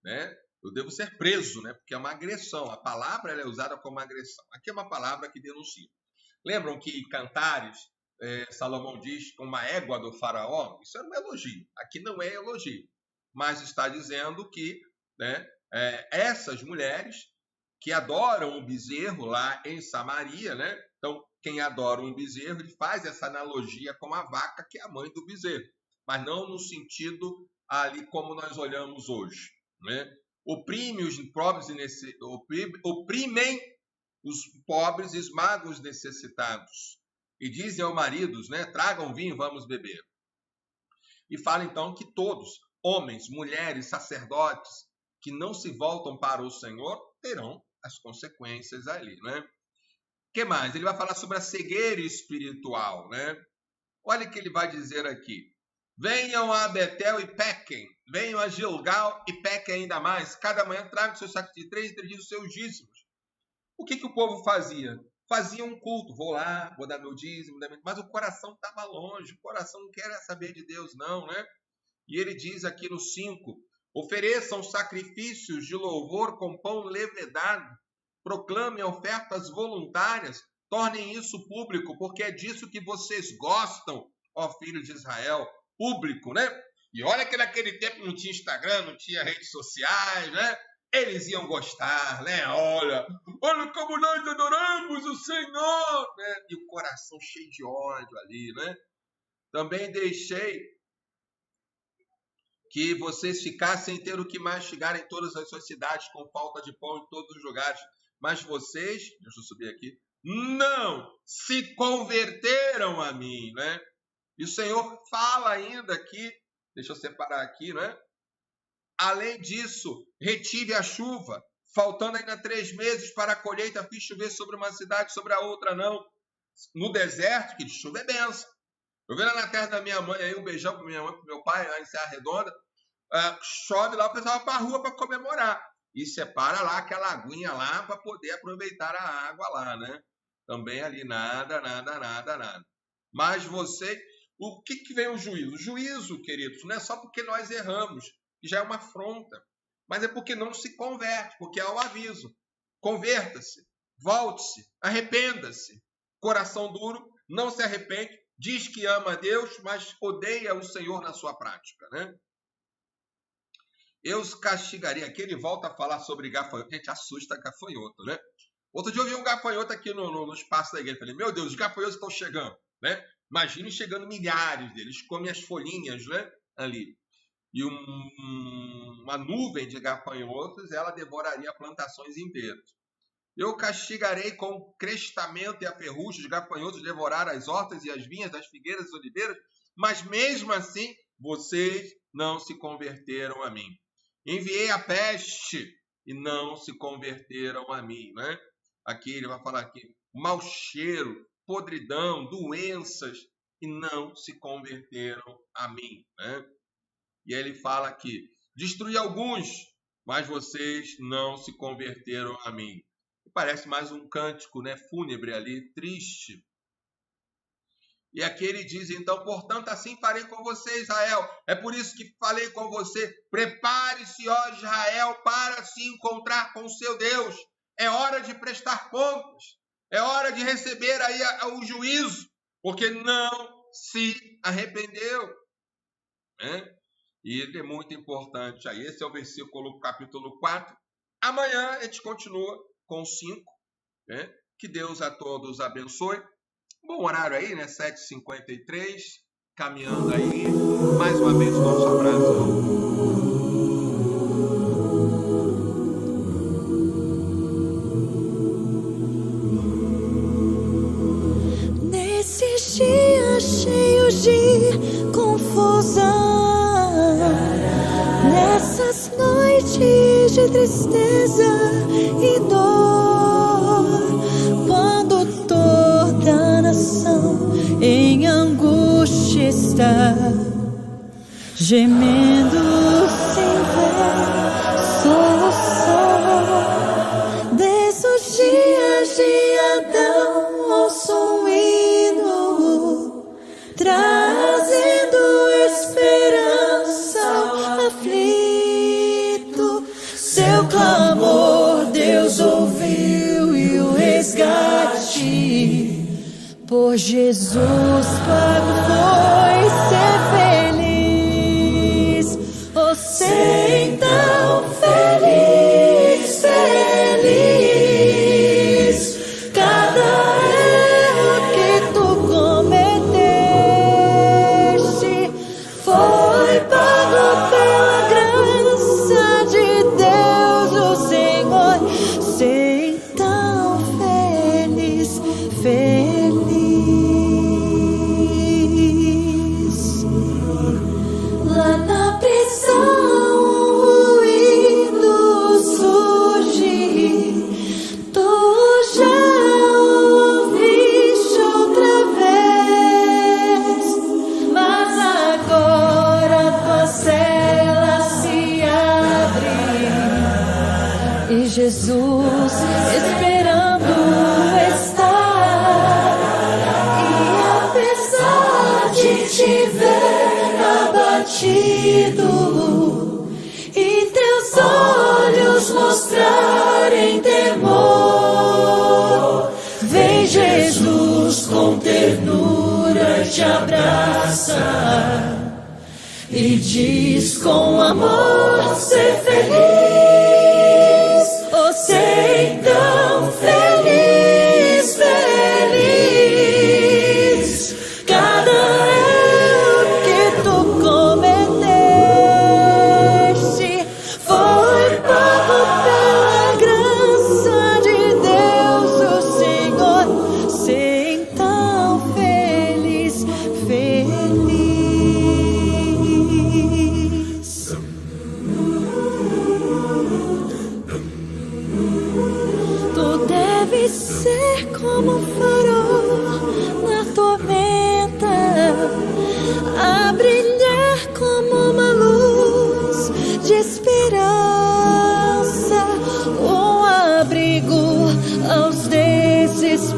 né, eu devo ser preso, né, porque é uma agressão. A palavra ela é usada como agressão. Aqui é uma palavra que denuncia. Lembram que em Cantares, Salomão diz com uma égua do faraó? Isso era um elogio. Aqui não é elogio. Mas está dizendo que, né, essas mulheres que adoram o bezerro lá em Samaria, né? Então, quem adora um bezerro, ele faz essa analogia com a vaca, que é a mãe do bezerro, mas não no sentido ali como nós olhamos hoje, né? Oprimem os pobres oprimem os pobres e esmagam os necessitados. E dizem aos maridos, né? Tragam vinho, vamos beber. E fala então que todos, homens, mulheres, sacerdotes, que não se voltam para o Senhor, terão as consequências ali, né? O que mais? Ele vai falar sobre a cegueira espiritual, né? Olha o que ele vai dizer aqui. Venham a Betel e pequem. Venham a Gilgal e pequem ainda mais. Cada manhã tragam o seu saco de 3 em 3 dias os seus dízimos. O que o povo fazia? fazia um culto, vou lá, vou dar meu dízimo, mas o coração estava longe, o coração não quer saber de Deus não, né? E ele diz aqui no 5, ofereçam sacrifícios de louvor com pão levedado, proclamem ofertas voluntárias, tornem isso público, porque é disso que vocês gostam, ó filho de Israel, público, né? E olha que naquele tempo não tinha Instagram, não tinha redes sociais, né? Eles iam gostar, né? Olha como nós adoramos o Senhor, né? E o coração cheio de ódio ali, né? Também deixei que vocês ficassem sem ter o que mastigar em todas as suas cidades, com falta de pão em todos os lugares. Mas vocês, deixa eu subir aqui, não se converteram a mim, né? E o Senhor fala ainda aqui, deixa eu separar aqui, né? Além disso, retive a chuva, faltando ainda 3 meses para a colheita, fiz chover sobre uma cidade, sobre a outra não. No deserto, que de chuva é benção. Eu vi lá na terra da minha mãe, aí um beijão para minha mãe, para meu pai, lá em Serra Redonda, chove lá, o pessoal vai para a rua para comemorar. E separa lá aquela aguinha lá para poder aproveitar a água lá, né? Também ali nada. Mas você, o que vem o juízo? O juízo, queridos, não é só porque nós erramos, que já é uma afronta, mas é porque não se converte, porque há o aviso. Converta-se, volte-se, arrependa-se. Coração duro, não se arrepende, diz que ama a Deus, mas odeia o Senhor na sua prática, né? Eu os castigarei. Aqui ele volta a falar sobre gafanhoto. Gente, assusta gafanhoto, né? Outro dia eu vi um gafanhoto aqui no espaço da igreja. Falei, meu Deus, os gafanhotos estão chegando, né? Imagine chegando milhares deles, comem as folhinhas, né? Ali. E uma nuvem de gafanhotos, ela devoraria plantações inteiras. Eu castigarei com o crestamento e a ferrugem, os gafanhotos devoraram as hortas e as vinhas, das figueiras e oliveiras, mas mesmo assim, vocês não se converteram a mim. Enviei a peste e não se converteram a mim, né? Aqui ele vai falar aqui, mau cheiro, podridão, doenças, e não se converteram a mim, né? E aí ele fala aqui, destruí alguns, mas vocês não se converteram a mim. Parece mais um cântico, né, fúnebre ali, triste. E aqui ele diz, então, portanto, assim farei com você, Israel. É por isso que falei com você, prepare-se, ó Israel, para se encontrar com o seu Deus. É hora de prestar contas. É hora de receber aí o juízo, porque não se arrependeu. Né? E ele é muito importante. Aí esse é o versículo, capítulo 4. Amanhã a gente continua com 5. Né? Que Deus a todos abençoe. Bom horário aí, né? 7h53. Caminhando aí. Mais uma vez, nosso abraço. Cheios de confusão, nessas noites de tristeza e dor, quando toda a nação em angústia está, gemendo sem ver solução, desde os dias de Adão ouço um hino, trazendo esperança ao aflito. Seu clamor Deus ouviu e o resgate por Jesus pago foi ser feliz. Você então feliz, feliz. Cada erro que tu cometeste foi pago pela graça de Deus, o Senhor. Sei tão feliz, feliz. Lá na prisão o ruído surge, tu já ouviste outra vez, mas agora tua cela se abre e Jesus esperando está. estiver abatido e teus olhos mostrarem temor, vem Jesus com ternura te abraça e diz com amor ser feliz, oh, ser tão feliz, feliz. Cada erro que tu cometeste foi pago pela graça de Deus, o Senhor. Ser tão feliz, feliz. Ser como um farol na tormenta, a brilhar como uma luz de esperança, um abrigo aos desesperados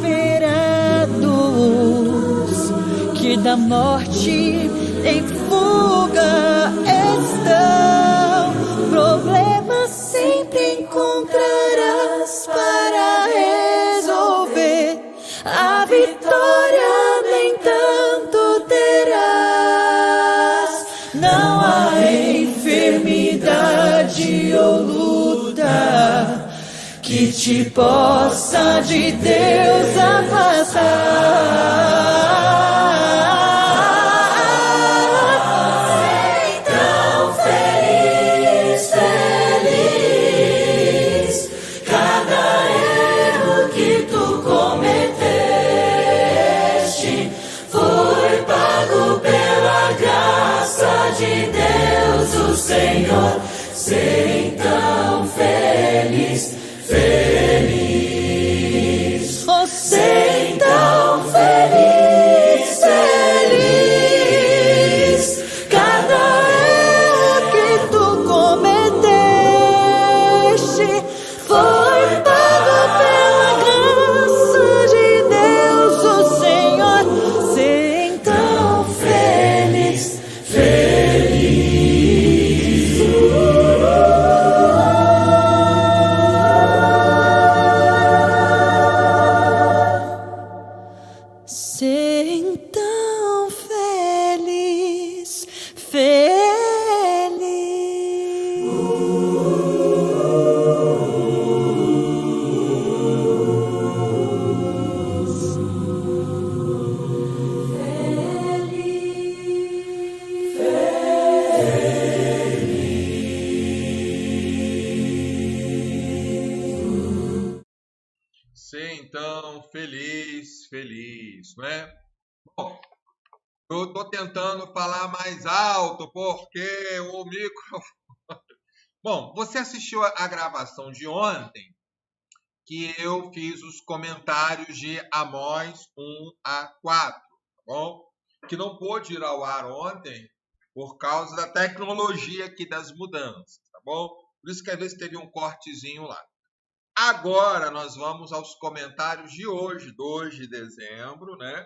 que da morte em fuga estão. Problemas sempre encontrarás para resolver, a vitória nem tanto terás. Não há enfermidade ou luta que te possa de Deus afastar. De Deus, o Senhor, ser tão feliz, feliz. Oh, ser tão feliz, feliz. Cada erro que tu cometeste foi pago pela graça de Deus, o Senhor, ser tão feliz, ser tão feliz, feliz. Ser então feliz, feliz, não é? Bom, eu estou tentando falar mais alto porque o microfone. Bom, você assistiu a gravação de ontem que eu fiz os comentários de Amós 1 a 4, tá bom? Que não pôde ir ao ar ontem por causa da tecnologia aqui das mudanças, tá bom? Por isso que às vezes teve um cortezinho lá. Agora nós vamos aos comentários de hoje, 2 de dezembro, né?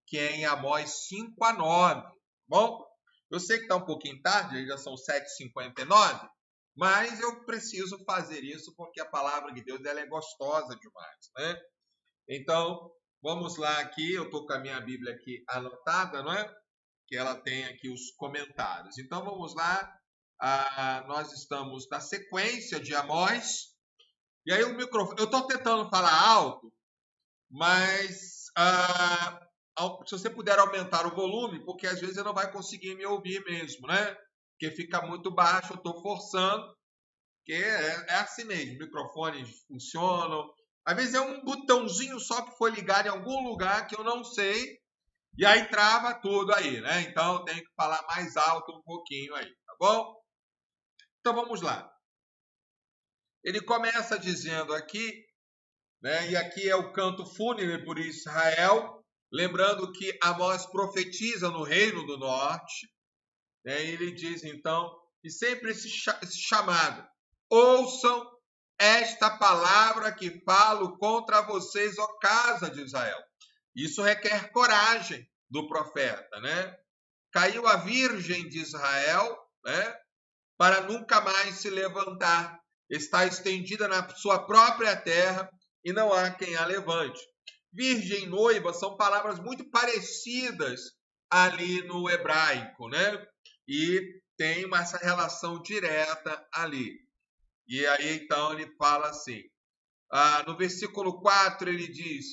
Que é em Amós 5 a 9, tá bom? Eu sei que está um pouquinho tarde, já são 7h59, mas eu preciso fazer isso porque a palavra de Deus ela é gostosa demais, né? Então, vamos lá aqui, eu estou com a minha Bíblia aqui anotada, não é? Que ela tem aqui os comentários. Então, vamos lá, nós estamos na sequência de Amós. E aí o microfone, eu estou tentando falar alto, mas se você puder aumentar o volume, porque às vezes eu não vai conseguir me ouvir mesmo, né? Porque fica muito baixo, eu estou forçando, porque é assim mesmo, microfones funcionam. Às vezes é um botãozinho só que foi ligado em algum lugar que eu não sei, e aí trava tudo aí, né? Então eu tenho que falar mais alto um pouquinho aí, tá bom? Então vamos lá. Ele começa dizendo aqui, né, e aqui é o canto fúnebre por Israel, lembrando que Amós profetiza no Reino do Norte, né, e ele diz então, e sempre esse chamado, ouçam esta palavra que falo contra vocês, ó casa de Israel. Isso requer coragem do profeta, né? caiu a virgem de Israel, né, para nunca mais se levantar. Está estendida na sua própria terra e não há quem a levante. Virgem e noiva são palavras muito parecidas ali no hebraico, né? E tem essa relação direta ali. E aí, então, ele fala assim, no versículo 4, ele diz,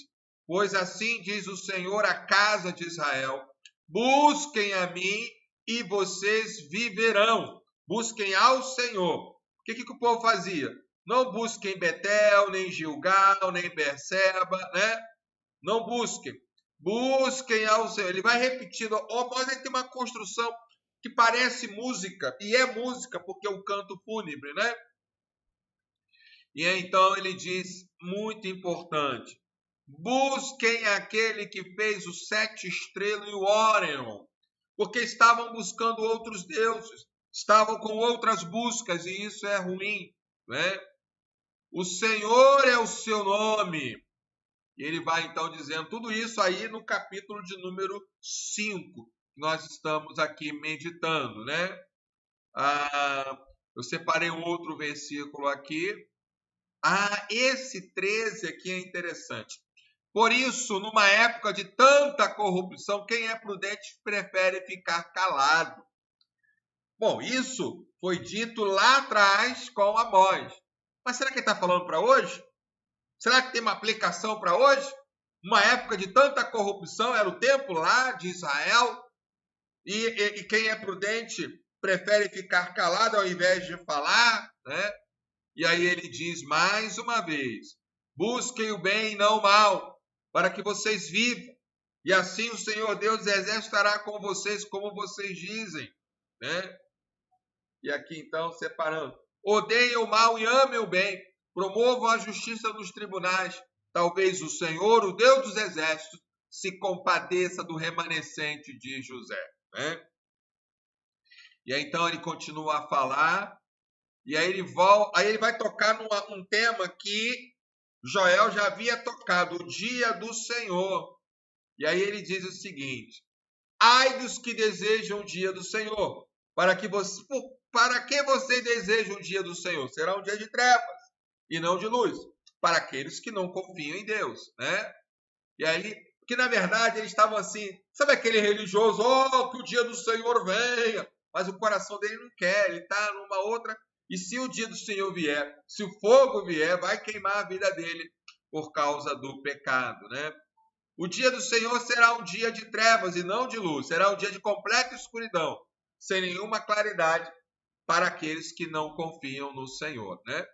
pois assim diz o Senhor à casa de Israel, busquem a mim e vocês viverão. Busquem ao Senhor. O que o povo fazia? Não busquem Betel, nem Gilgal, nem Berseba, né? Não busquem. Busquem ao Senhor. Ele vai repetindo. Mas ele tem uma construção que parece música, e é música porque é um canto fúnebre, né? E então ele diz, muito importante, busquem aquele que fez os 7 estrelas e o Órion, porque estavam buscando outros deuses, estavam com outras buscas, e isso é ruim, né? O Senhor é o seu nome. E ele vai então dizendo tudo isso aí no capítulo de número 5, que nós estamos aqui meditando, né? Eu separei um outro versículo aqui. Esse 13 aqui é interessante. Por isso, numa época de tanta corrupção, quem é prudente prefere ficar calado. Bom, isso foi dito lá atrás com Amós. Mas será que ele está falando para hoje? Será que tem uma aplicação para hoje? Uma época de tanta corrupção, era o tempo lá de Israel, e quem é prudente prefere ficar calado ao invés de falar, né? E aí ele diz mais uma vez, busquem o bem e não o mal, para que vocês vivam. E assim o Senhor Deus dos Exércitos estará com vocês, como vocês dizem, né? E aqui então, separando. Odeiem o mal e amem o bem. Promovam a justiça nos tribunais. Talvez o Senhor, o Deus dos Exércitos, se compadeça do remanescente de José, né? E aí então ele continua a falar. E aí ele vai tocar num tema que Joel já havia tocado, o dia do Senhor. E aí ele diz o seguinte, ai dos que desejam o dia do Senhor, para que você deseja o dia do Senhor? Será um dia de trevas e não de luz, para aqueles que não confiam em Deus, né? E aí, que na verdade eles estavam assim, sabe aquele religioso, que o dia do Senhor venha, mas o coração dele não quer, ele está numa outra. E se o dia do Senhor vier, se o fogo vier, vai queimar a vida dele por causa do pecado, né? O dia do Senhor será um dia de trevas e não de luz. Será um dia de completa escuridão, sem nenhuma claridade para aqueles que não confiam no Senhor, né?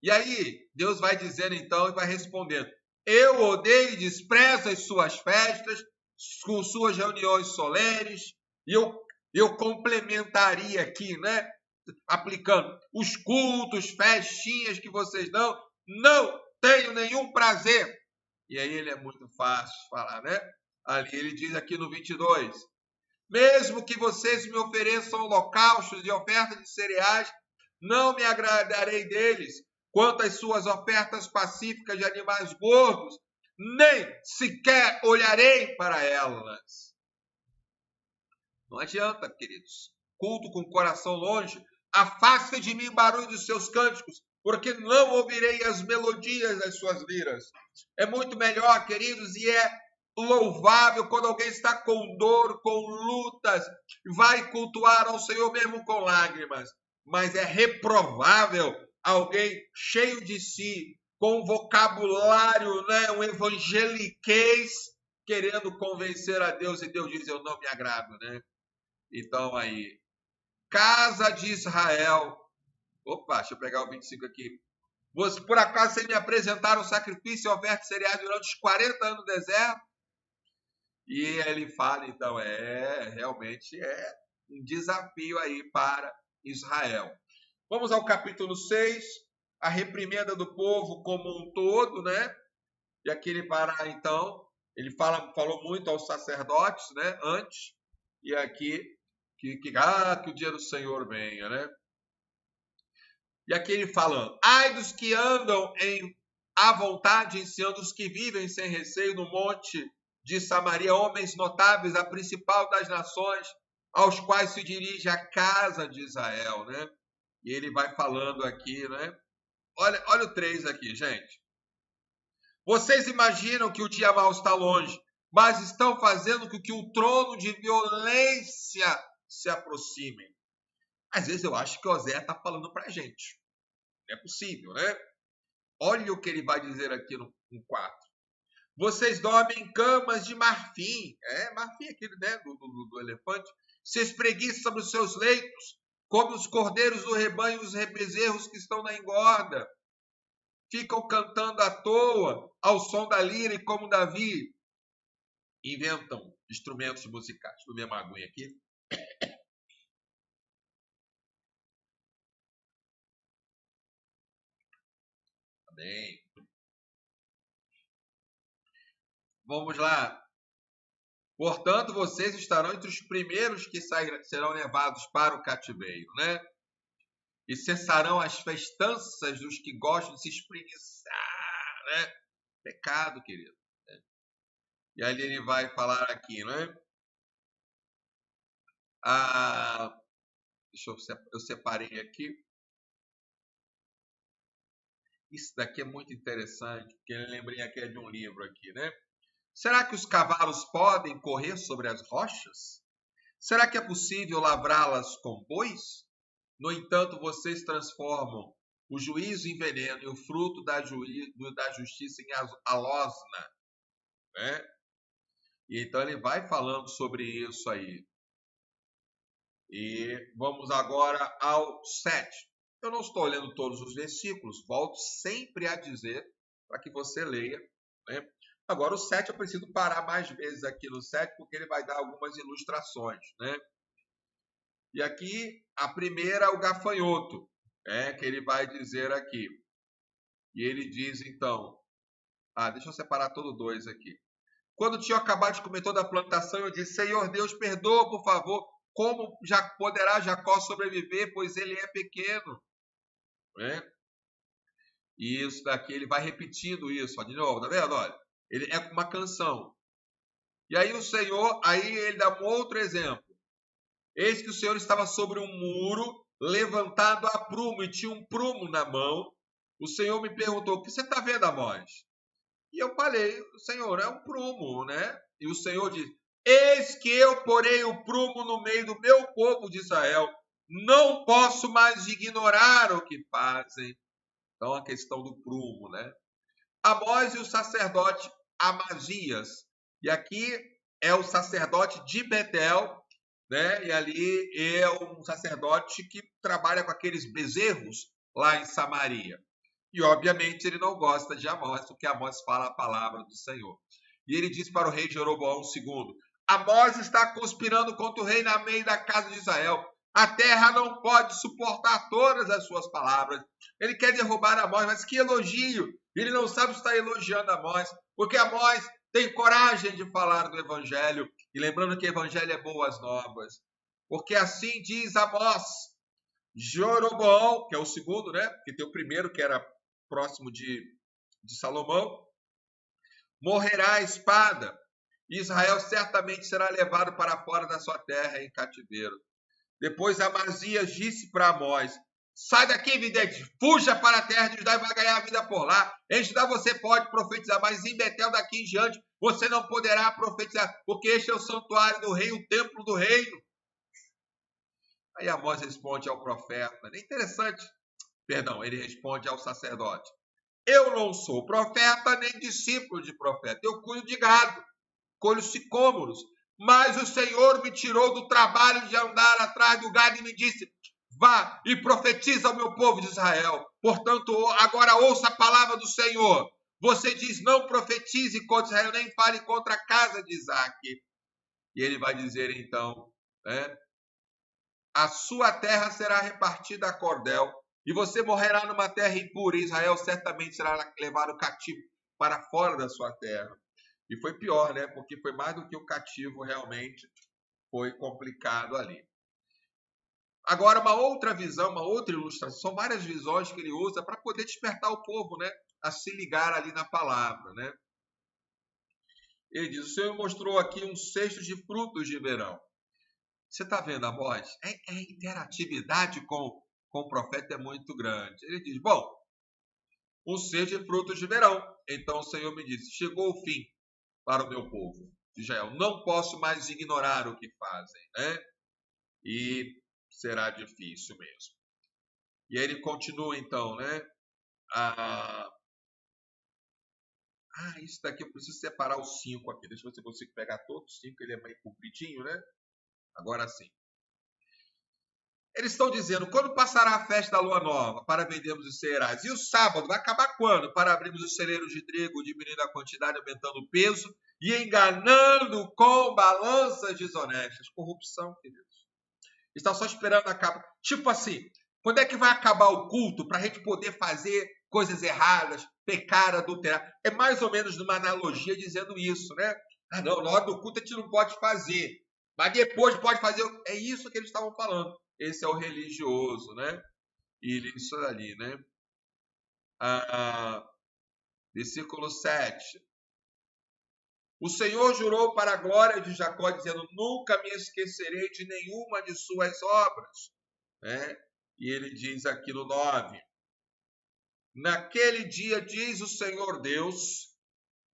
E aí, Deus vai dizendo então e vai respondendo, eu odeio e desprezo as suas festas, com suas reuniões solenes, e eu complementaria aqui, né? Aplicando os cultos, festinhas que vocês não tenho nenhum prazer. E aí ele é muito fácil falar, né? Ali ele diz aqui no 22, mesmo que vocês me ofereçam holocaustos e ofertas de cereais, não me agradarei deles. Quanto às suas ofertas pacíficas de animais gordos, nem sequer olharei para elas. Não adianta, queridos. Culto com o coração longe, afaste de mim o barulho dos seus cânticos, porque não ouvirei as melodias das suas liras. É muito melhor, queridos, e é louvável quando alguém está com dor, com lutas, vai cultuar ao Senhor mesmo com lágrimas. Mas é reprovável alguém cheio de si, com um vocabulário, né, um evangeliquez, querendo convencer a Deus, e Deus diz, eu não me agrado, né? Então aí, casa de Israel. Opa, deixa eu pegar o 25 aqui. Por acaso vocês me apresentaram sacrifício e oferta de cereais durante os 40 anos no deserto? E ele fala, então, realmente é um desafio aí para Israel. Vamos ao capítulo 6, a reprimenda do povo como um todo, né? E aqui ele então, ele falou muito aos sacerdotes, né? Antes, e aqui que o dia do Senhor venha, né? E aqui ele falando, ai dos que andam à vontade, ensinando os que vivem sem receio no monte de Samaria, homens notáveis, a principal das nações, aos quais se dirige a casa de Israel, né? E ele vai falando aqui, né? Olha o 3 aqui, gente. Vocês imaginam que o dia mau está longe, mas estão fazendo com que o trono de violência se aproxime. Às vezes eu acho que Oséias está falando para a gente. Não é possível, né? Olha o que ele vai dizer aqui no 4. Vocês dormem em camas de marfim. Marfim aquele, né, do elefante. Se espreguiçam sobre os seus leitos, como os cordeiros do rebanho e os bezerros que estão na engorda. Ficam cantando à toa, ao som da lira e como Davi. Inventam instrumentos musicais. Deixa eu ver uma aguinha aqui. Tá bem. Vamos lá. Portanto, vocês estarão entre os primeiros que serão levados para o cativeiro, né? E cessarão as festanças dos que gostam de se espreguiçar, né? Pecado, querido. Né? E ali ele vai falar aqui, né? Eu separei aqui. Isso daqui é muito interessante, porque eu lembrei aqui de um livro aqui, né? Será que os cavalos podem correr sobre as rochas? Será que é possível lavrá-las com bois? No entanto, vocês transformam o juízo em veneno e o fruto da justiça em alosna. Né? E então ele vai falando sobre isso aí. E vamos agora ao 7. Eu não estou lendo todos os versículos, volto sempre a dizer para que você leia. Né? Agora o 7 eu preciso parar mais vezes aqui no 7, porque ele vai dar algumas ilustrações. Né? E aqui, a primeira, o gafanhoto, que ele vai dizer aqui. E ele diz, então... deixa eu separar todo 2 aqui. Quando tinha acabado de comer toda a plantação, eu disse, Senhor Deus, perdoa, por favor, como já poderá Jacó sobreviver, pois ele é pequeno. Né? E isso daqui, ele vai repetindo isso. De novo, tá vendo? Olha, ele é uma canção. E aí o Senhor, aí ele dá um outro exemplo. Eis que o Senhor estava sobre um muro, levantado a prumo, e tinha um prumo na mão. O Senhor me perguntou, o que você está vendo, Amós? E eu falei, Senhor, é um prumo, né? E o Senhor diz, eis que eu porei o prumo no meio do meu povo de Israel. Não posso mais ignorar o que fazem. Então, a questão do prumo, né? Amós e o sacerdote Amazias. E aqui é o sacerdote de Betel, né? E ali é um sacerdote que trabalha com aqueles bezerros lá em Samaria. E, obviamente, ele não gosta de Amós, porque Amós fala a palavra do Senhor. E ele diz para o rei Jeroboão II, Amós está conspirando contra o rei na meio da casa de Israel. A terra não pode suportar todas as suas palavras. Ele quer derrubar Amós, mas que elogio! Ele não sabe se está elogiando Amós, porque Amós tem coragem de falar do evangelho. E lembrando que o evangelho é boas novas. Porque assim diz Amós, Jeroboão, que é o segundo, né? Que tem o primeiro, que era próximo de Salomão, morrerá a espada. Israel certamente será levado para fora da sua terra em cativeiro. Depois Amazias disse para Amós, sai daqui, vidente, fuja para a terra de Judá e vai ganhar a vida por lá. Em Judá você pode profetizar, mas em Betel daqui em diante você não poderá profetizar, porque este é o santuário do rei, o templo do reino. Aí Amós responde ao profeta, é interessante, ele responde ao sacerdote, eu não sou profeta nem discípulo de profeta, eu cuido de gado, colho sicômoros, mas o Senhor me tirou do trabalho de andar atrás do gado e me disse, vá e profetiza ao meu povo de Israel. Portanto, agora ouça a palavra do Senhor. Você diz, não profetize contra Israel, nem fale contra a casa de Isaac. E ele vai dizer então, a sua terra será repartida a cordel, e você morrerá numa terra impura, e Israel certamente será levado cativo para fora da sua terra. E foi pior, né? Porque foi mais do que o cativo, realmente foi complicado ali. Agora, uma outra visão, uma outra ilustração, são várias visões que ele usa para poder despertar o povo, né? A se ligar ali na palavra, né? Ele diz, o Senhor mostrou aqui um cesto de frutos de verão. Você está vendo, Amós? A interatividade com o profeta é muito grande. Ele diz, bom, um ser de frutos de verão. Então o Senhor me disse, chegou o fim para o meu povo de Israel. Não posso mais ignorar o que fazem, né? E será difícil mesmo. E aí ele continua então, né? Isso daqui eu preciso separar os 5 aqui. Deixa eu ver se eu consigo pegar todos os 5, ele é meio compridinho, né? Agora sim. Eles estão dizendo, quando passará a festa da lua nova para vendermos os cereais? E o sábado vai acabar quando? Para abrirmos os celeiros de trigo, diminuindo a quantidade, aumentando o peso e enganando com balanças desonestas. Corrupção, queridos. Estão só esperando acabar. Tipo assim, quando é que vai acabar o culto para a gente poder fazer coisas erradas, pecar, adulterar? É mais ou menos numa analogia dizendo isso, né? Não, na hora do culto a gente não pode fazer, mas depois pode fazer. É isso que eles estavam falando. Esse é o religioso, né? E isso ali, né? Versículo 7. O Senhor jurou para a glória de Jacó, dizendo, nunca me esquecerei de nenhuma de suas obras. Né? E ele diz aqui no 9, naquele dia, diz o Senhor Deus,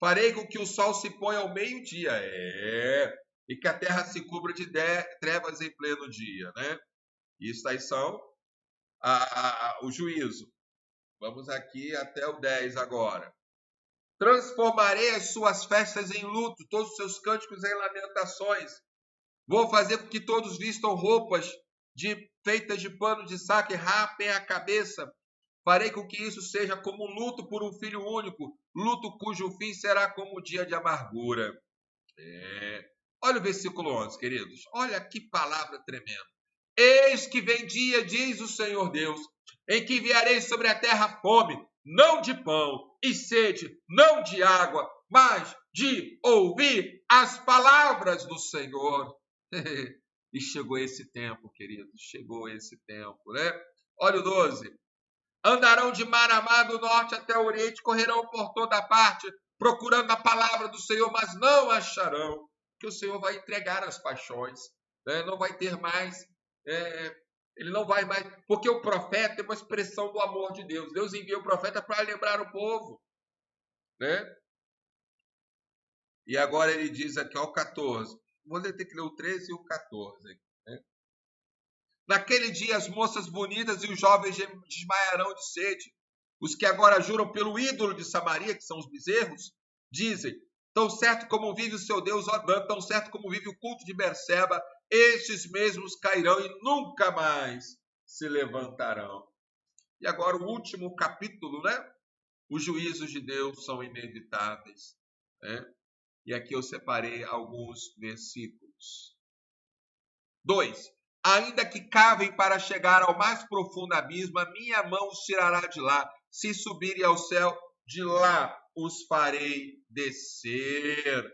farei com que o sol se ponha ao meio-dia, e que a terra se cubra de trevas em pleno dia, né? Isso aí são o juízo. Vamos aqui até o 10 agora. Transformarei as suas festas em luto, todos os seus cânticos em lamentações. Vou fazer com que todos vistam roupas feitas de pano de saco e rapem a cabeça. Farei com que isso seja como um luto por um filho único, luto cujo fim será como o dia de amargura. Olha o versículo 11, queridos. Olha que palavra tremenda. Eis que vem dia, diz o Senhor Deus, em que enviarei sobre a terra fome, não de pão, e sede, não de água, mas de ouvir as palavras do Senhor. E chegou esse tempo, queridos, chegou esse tempo, né? Olha o 12. Andarão de Maramá do norte até o oriente, correrão por toda parte, procurando a palavra do Senhor, mas não acharão, que o Senhor vai entregar as paixões, né? Não vai ter mais, ele não vai mais, porque o profeta é uma expressão do amor de Deus. Deus envia o profeta para lembrar o povo, né? E agora ele diz aqui, ó, o 14. Vou ter que ler o 13 e o 14. Né? Naquele dia as moças bonitas e os jovens desmaiarão de sede. Os que agora juram pelo ídolo de Samaria, que são os bezerros, dizem, tão certo como vive o seu Deus, ó Dan, tão certo como vive o culto de Berseba, estes mesmos cairão e nunca mais se levantarão. E agora o último capítulo, né? Os juízos de Deus são inevitáveis, né? E aqui eu separei alguns versículos. 2. Ainda que cavem para chegar ao mais profundo abismo, a minha mão os tirará de lá. Se subirem ao céu, de lá os farei descer.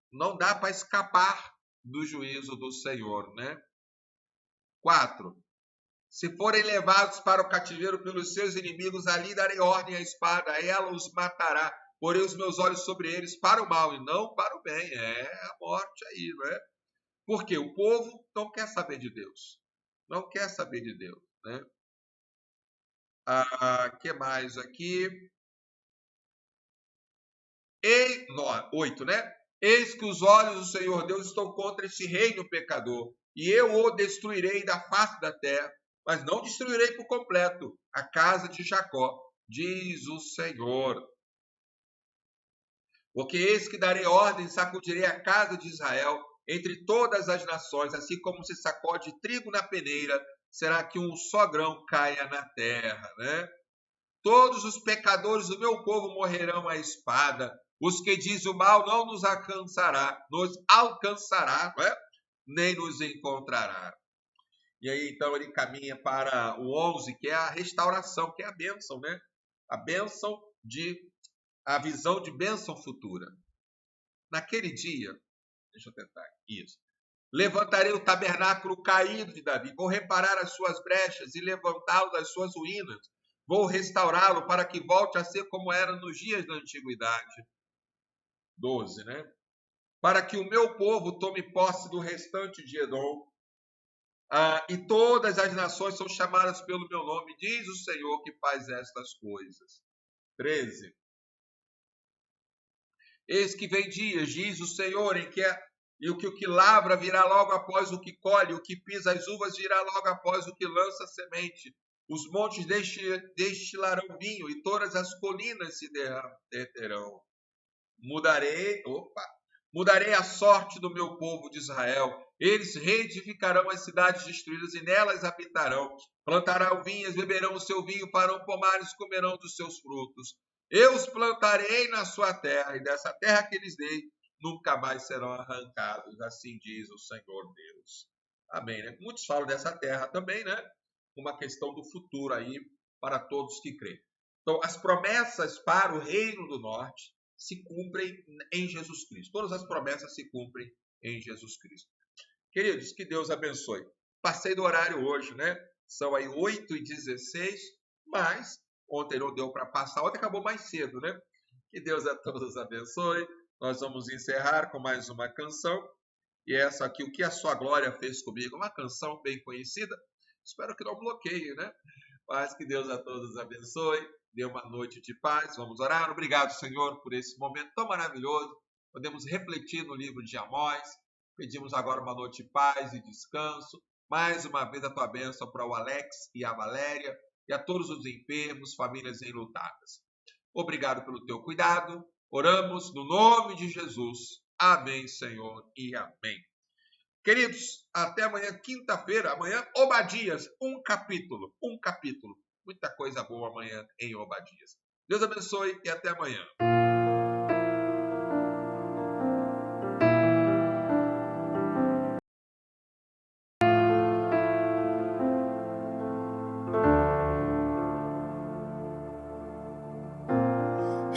Não dá para escapar do juízo do Senhor, né? 4. Se forem levados para o cativeiro pelos seus inimigos, ali darei ordem à espada, ela os matará. Porei os meus olhos sobre eles para o mal e não para o bem. A morte aí, não é? Porque o povo não quer saber de Deus. Não quer saber de Deus, né? Que mais aqui? 8, né? Eis que os olhos do Senhor Deus estão contra este reino pecador, e eu o destruirei da face da terra, mas não destruirei por completo a casa de Jacó, diz o Senhor. Porque eis que darei ordem, sacudirei a casa de Israel entre todas as nações, assim como se sacode trigo na peneira, será que um só grão caia na terra, né? Todos os pecadores do meu povo morrerão à espada, os que dizem o mal não nos alcançará, não é? Nem nos encontrará. E aí, então, ele caminha para o 11, que é a restauração, que é a bênção, né? A visão de bênção futura. Naquele dia, deixa eu tentar, isso. Levantarei o tabernáculo caído de Davi, vou reparar as suas brechas e levantá-lo das suas ruínas. Vou restaurá-lo para que volte a ser como era nos dias da antiguidade. 12, né? Para que o meu povo tome posse do restante de Edom, E todas as nações são chamadas pelo meu nome, diz o Senhor que faz estas coisas. 13. Eis que vem dias, diz o Senhor, em que o que lavra virá logo após o que colhe, o que pisa as uvas virá logo após o que lança semente. Os montes destilarão vinho e todas as colinas se derreterão. Mudarei a sorte do meu povo de Israel. Eles reedificarão as cidades destruídas e nelas habitarão. Plantarão vinhas, beberão o seu vinho, farão pomares, comerão dos seus frutos. Eu os plantarei na sua terra, e dessa terra que lhes dei, nunca mais serão arrancados. Assim diz o Senhor Deus. Amém, né? Muitos falam dessa terra também, né? Uma questão do futuro aí para todos que creem. Então, as promessas para o reino do norte se cumprem em Jesus Cristo. Todas as promessas se cumprem em Jesus Cristo. Queridos, que Deus abençoe. Passei do horário hoje, né? São aí 8h16, mas ontem não deu para passar. Ontem acabou mais cedo, né? Que Deus a todos abençoe. Nós vamos encerrar com mais uma canção. E essa aqui, O Que a Sua Glória Fez Comigo. Uma canção bem conhecida. Espero que não bloqueie, né? Mas que Deus a todos abençoe. Dê uma noite de paz. Vamos orar. Obrigado, Senhor, por esse momento tão maravilhoso. Podemos refletir no livro de Amós. Pedimos agora uma noite de paz e descanso. Mais uma vez a tua bênção para o Alex e a Valéria e a todos os enfermos, famílias enlutadas. Obrigado pelo teu cuidado. Oramos no nome de Jesus. Amém, Senhor, e amém. Queridos, até amanhã, quinta-feira. Amanhã, Obadias, um capítulo. Muita coisa boa amanhã em Obadias. Deus abençoe e até amanhã.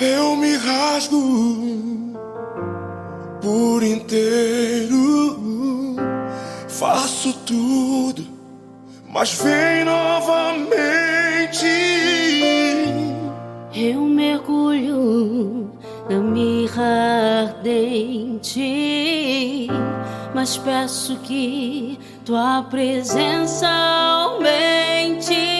Eu me rasgo por inteiro, faço tudo, mas vem novamente. Eu mergulho na mirra ardente, mas peço que tua presença aumente.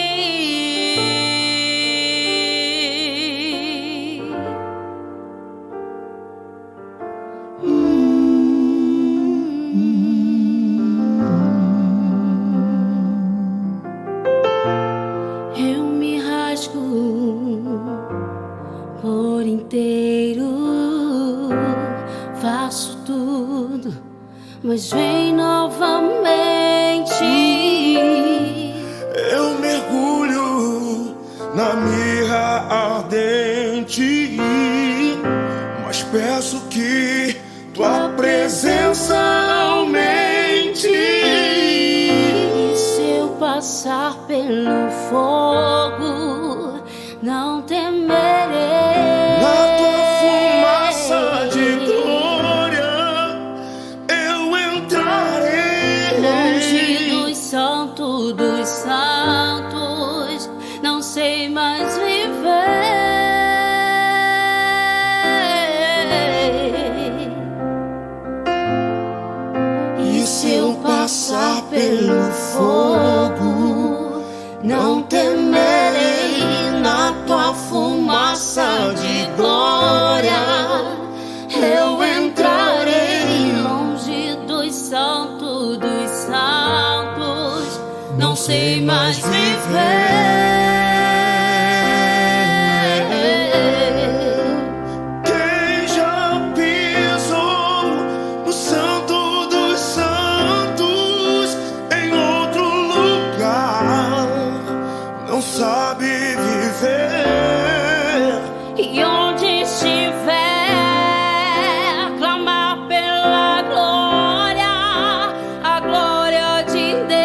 Eu me rasgo por inteiro, faço tudo, mas vem novamente. Eu mergulho na mirra ardente, mas peço que tua presença aumente. E se eu passar pelo fogo, não temerei. Na tua fumaça de glória eu entrarei. Longe dos santos, não sei mais viver. E se eu passar pelo fogo, não temerei. Na tua fumaça de glória eu entrarei. Longe dos santos, não sei mais viver. Quem já pisou no Santo dos Santos em outro lugar não sabe viver. E onde estiver, clamar pela glória, a glória de Deus.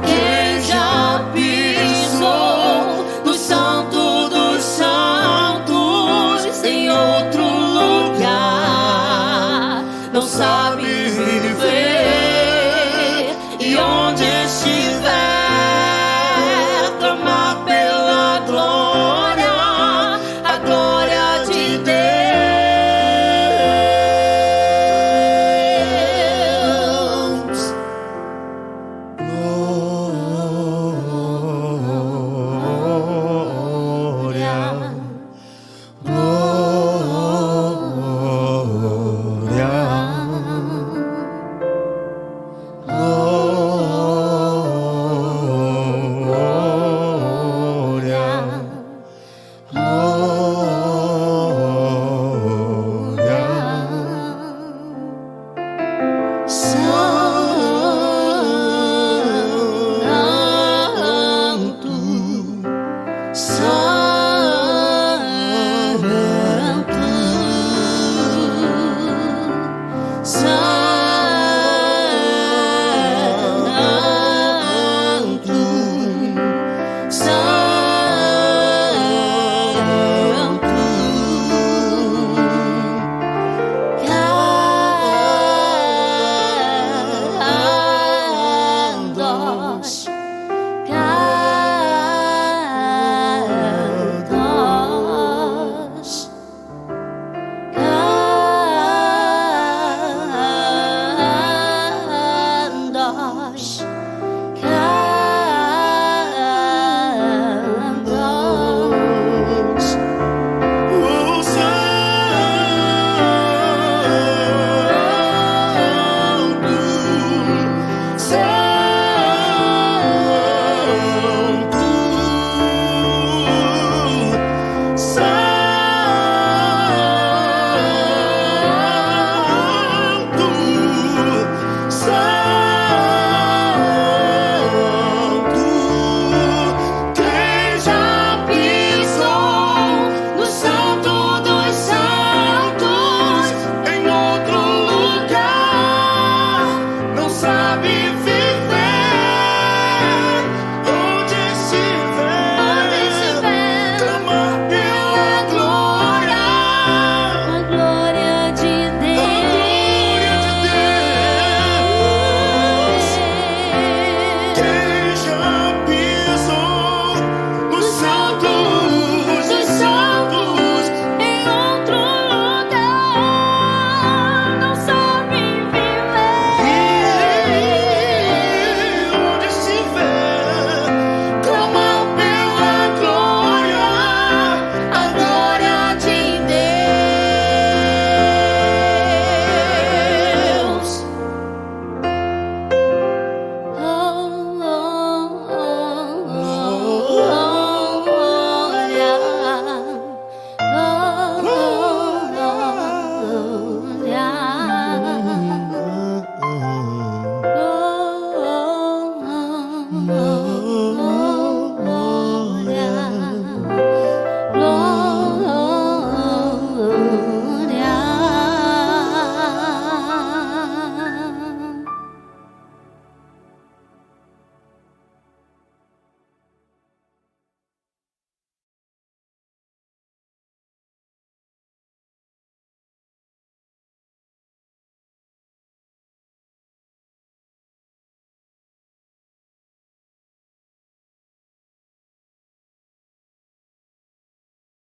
Quem já pisou no Santo dos Santos em outro lugar não sabe